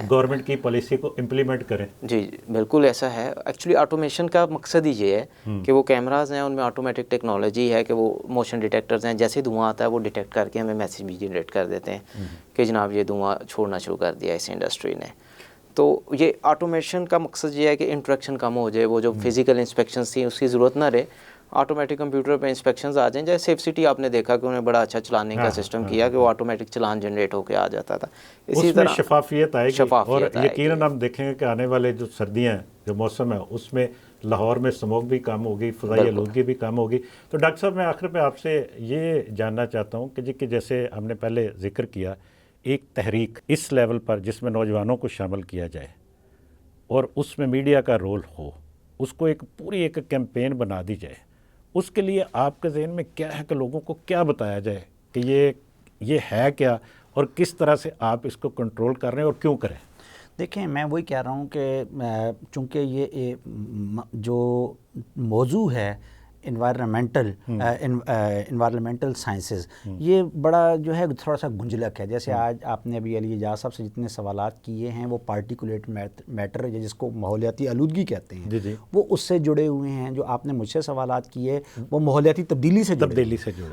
گورنمنٹ کی پالیسی کو امپلیمنٹ کریں؟ جی بالکل ایسا ہے. ایکچولی آٹومیشن کا مقصد ہی یہ ہے کہ وہ کیمراز ہیں، ان میں آٹومیٹک ٹیکنالوجی ہے کہ وہ موشن ڈیٹیکٹرز ہیں، جیسے دھواں آتا ہے وہ ڈیٹیکٹ کر کے ہمیں میسیج بھی جنریٹ کر دیتے ہیں کہ جناب یہ دھواں چھوڑنا شروع کر دیا اس انڈسٹری نے. تو یہ آٹومیشن کا مقصد یہ ہے کہ انٹریکشن کم ہو جائے، وہ جو فزیکل انسپیکشنز تھیں اس کی ضرورت نہ رہے، آٹومیٹک کمپیوٹر پہ انسپیکشنز آ جائیں. جیسے سیف سٹی آپ نے دیکھا کہ انہوں نے بڑا اچھا چلانے کا سسٹم کیا کہ وہ آٹومیٹک چلان جنریٹ ہو کے آ جاتا تھا. اسی طرح شفافیت آئے گی اور یقیناً ہم دیکھیں گے کہ آنے والے جو سردیاں ہیں، جو موسم ہے، اس میں لاہور میں اسموک بھی کم ہوگی، فضائی آلودگی بھی کم ہوگی. تو ڈاکٹر صاحب میں آخر پہ آپ سے یہ جاننا چاہتا ہوں کہ جی کہ جیسے ہم نے پہلے ذکر کیا ایک تحریک اس لیول پر جس میں نوجوانوں کو شامل کیا جائے اور اس میں میڈیا کا رول ہو، اس کو ایک پوری ایک کیمپین بنا دی جائے، اس کے لیے آپ کے ذہن میں کیا ہے کہ لوگوں کو کیا بتایا جائے کہ یہ ہے کیا اور کس طرح سے آپ اس کو کنٹرول کر رہے ہیں اور کیوں کریں؟ دیکھیں میں وہی کہہ رہا ہوں کہ چونکہ یہ جو موضوع ہے انوائرمنٹل سائنسز، یہ بڑا جو ہے تھوڑا سا گنجلک ہے. جیسے آج آپ نے ابھی علی اعجاز صاحب سے جتنے سوالات کیے ہیں وہ پارٹیکولیٹ میٹر جس کو ماحولیاتی آلودگی کہتے ہیں وہ اس سے جڑے ہوئے ہیں. جو آپ نے مجھ سے سوالات کیے وہ ماحولیاتی تبدیلی سے جڑے.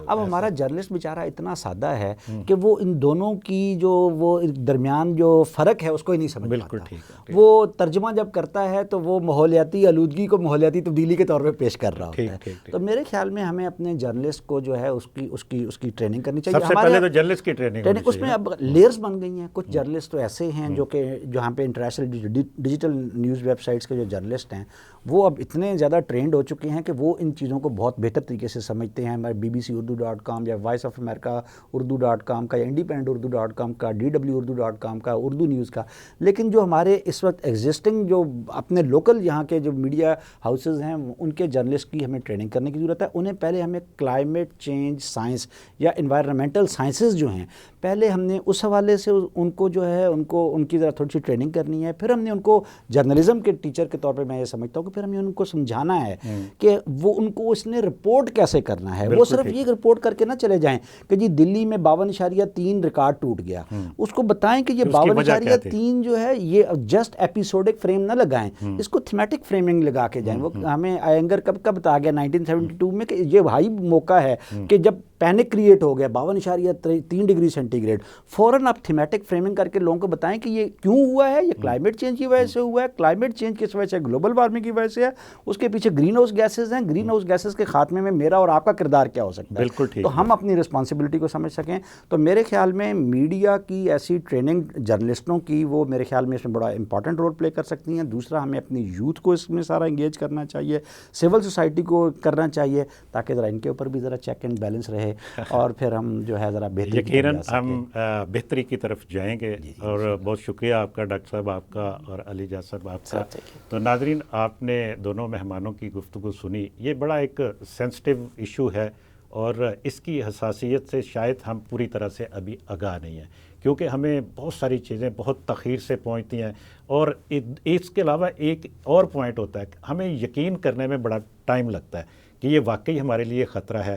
اب ہمارا جرنلسٹ بیچارہ اتنا سادہ ہے کہ وہ ان دونوں کی جو وہ درمیان جو فرق ہے اس کو ہی نہیں سمجھ پاتا. وہ ترجمہ جب کرتا ہے تو وہ ماحولیاتی آلودگی کو ماحولیاتی تبدیلی کے طور پہ پیش کر رہا ہوتا ہے. تو میرے خیال میں ہمیں اپنے جرنلسٹ کو جو ہے اس کی ٹریننگ کرنی چاہیے. سب سے پہلے تو جرنلسٹ کی ٹریننگ اس میں اب لیئرز بن گئی ہیں. کچھ جرنلسٹ تو ایسے ہیں جو کہ جہاں پہ international digital news web sites کے جو جرنلسٹ ہیں وہ اب اتنے زیادہ ٹرینڈ ہو چکے ہیں کہ وہ ان چیزوں کو بہت بہتر طریقے سے سمجھتے ہیں. ہمارے BBC-Urdu.com یا وائس آف امریکہ Urdu.com کا یا انڈیپینڈنٹ Urdu.com کا DW-Urdu.com کا اردو نیوز کا. لیکن جو ہمارے اس وقت ایگزسٹنگ جو اپنے لوکل یہاں کے جو میڈیا ہاؤسز ہیں ان کے جرنلسٹ کی ہمیں ٹریننگ کرنے کی ضرورت ہے. انہیں پہلے ہمیں کلائمیٹ چینج سائنس یا انوائرمنٹل سائنسز جو ہیں پہلے ہم نے اس حوالے سے ان کو جو ہے ان کی ذرا تھوڑی سی ٹریننگ کرنی ہے. پھر ہم نے ان کو جرنلزم کے ٹیچر کے طور پہ میں یہ سمجھتا ہوں کہ پھر ہمیں ان کو سمجھانا ہے کہ وہ ان کو اس نے رپورٹ کیسے کرنا ہے. وہ صرف یہ رپورٹ کر کے نہ چلے جائیں کہ جی دلی میں 52.3 ریکارڈ ٹوٹ گیا. اس کو بتائیں کہ یہ 52.3 جو ہے یہ جسٹ ایپیسوڈک فریم نہ لگائیں، اس کو تھیمیٹک فریمنگ لگا کے جائیں. وہ ہمیں آئنگر کب بتا گیا 1972 میں کہ یہ بھائی موقع ہے کہ جب پینک کریٹ ہو گیا 52.3 ڈگری سینٹی گریڈ، فوراً آپ تھیمیٹک فریمنگ کر کے لوگوں کو بتائیں کہ یہ کیوں ہوا ہے. یہ کلائمیٹ چینج کی وجہ سے ہوا ہے. کلائمیٹ چینج کس وجہ سے؟ گلوبل وارمنگ کی وجہ سے ہے, اس کے پیچھے گرین ہاؤس گیسز ہیں, گرین ہاؤس گیسز کے خاتمے میں میرا اور آپ کا کردار کیا ہو سکتا ہے, بالکل ٹھیک, تو ہم اپنی رسپانسبلٹی کو سمجھ سکیں. تو میرے خیال میں میڈیا کی ایسی ٹریننگ جرنلسٹوں کی, وہ میرے خیال میں اس میں بڑا امپورٹنٹ رول پلے کر سکتی ہیں. دوسرا, ہمیں اپنی یوتھ کو اس میں سارا انگیج کرنا چاہیے, سول سوسائٹی کو کرنا چاہیے, تاکہ ذرا ان کے اوپر بھی ذرا چیک اینڈ بیلنس رہے, اور پھر ہم جو ہے ذرا بہتری یقیناً ہم بہتری کی طرف جائیں گے. اور بہت شکریہ آپ کا ڈاکٹر صاحب, آپ کا, اور علی جا صاحب آپ کا. تو ناظرین, آپ نے دونوں مہمانوں کی گفتگو سنی. یہ بڑا ایک سینسٹیو ایشو ہے, اور اس کی حساسیت سے شاید ہم پوری طرح سے ابھی آگاہ نہیں ہیں, کیونکہ ہمیں بہت ساری چیزیں بہت تاخیر سے پہنچتی ہیں. اور اس کے علاوہ ایک اور پوائنٹ ہوتا ہے کہ ہمیں یقین کرنے میں بڑا ٹائم لگتا ہے کہ یہ واقعی ہمارے لیے خطرہ ہے,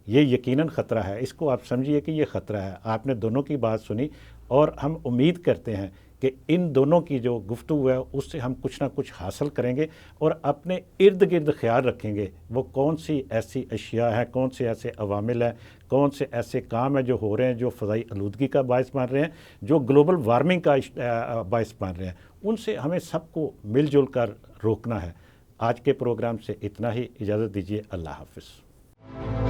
یہ یقیناً خطرہ ہے, اس کو آپ سمجھیے کہ یہ خطرہ ہے. آپ نے دونوں کی بات سنی, اور ہم امید کرتے ہیں کہ ان دونوں کی جو گفتگو ہے اس سے ہم کچھ نہ کچھ حاصل کریں گے, اور اپنے ارد گرد خیال رکھیں گے وہ کون سی ایسی اشیاء ہیں, کون سے ایسے عوامل ہیں, کون سے ایسے کام ہیں جو ہو رہے ہیں جو فضائی آلودگی کا باعث بن رہے ہیں, جو گلوبل وارمنگ کا باعث بن رہے ہیں. ان سے ہمیں سب کو مل جل کر روکنا ہے. آج کے پروگرام سے اتنا ہی, اجازت دیجیے, اللہ حافظ.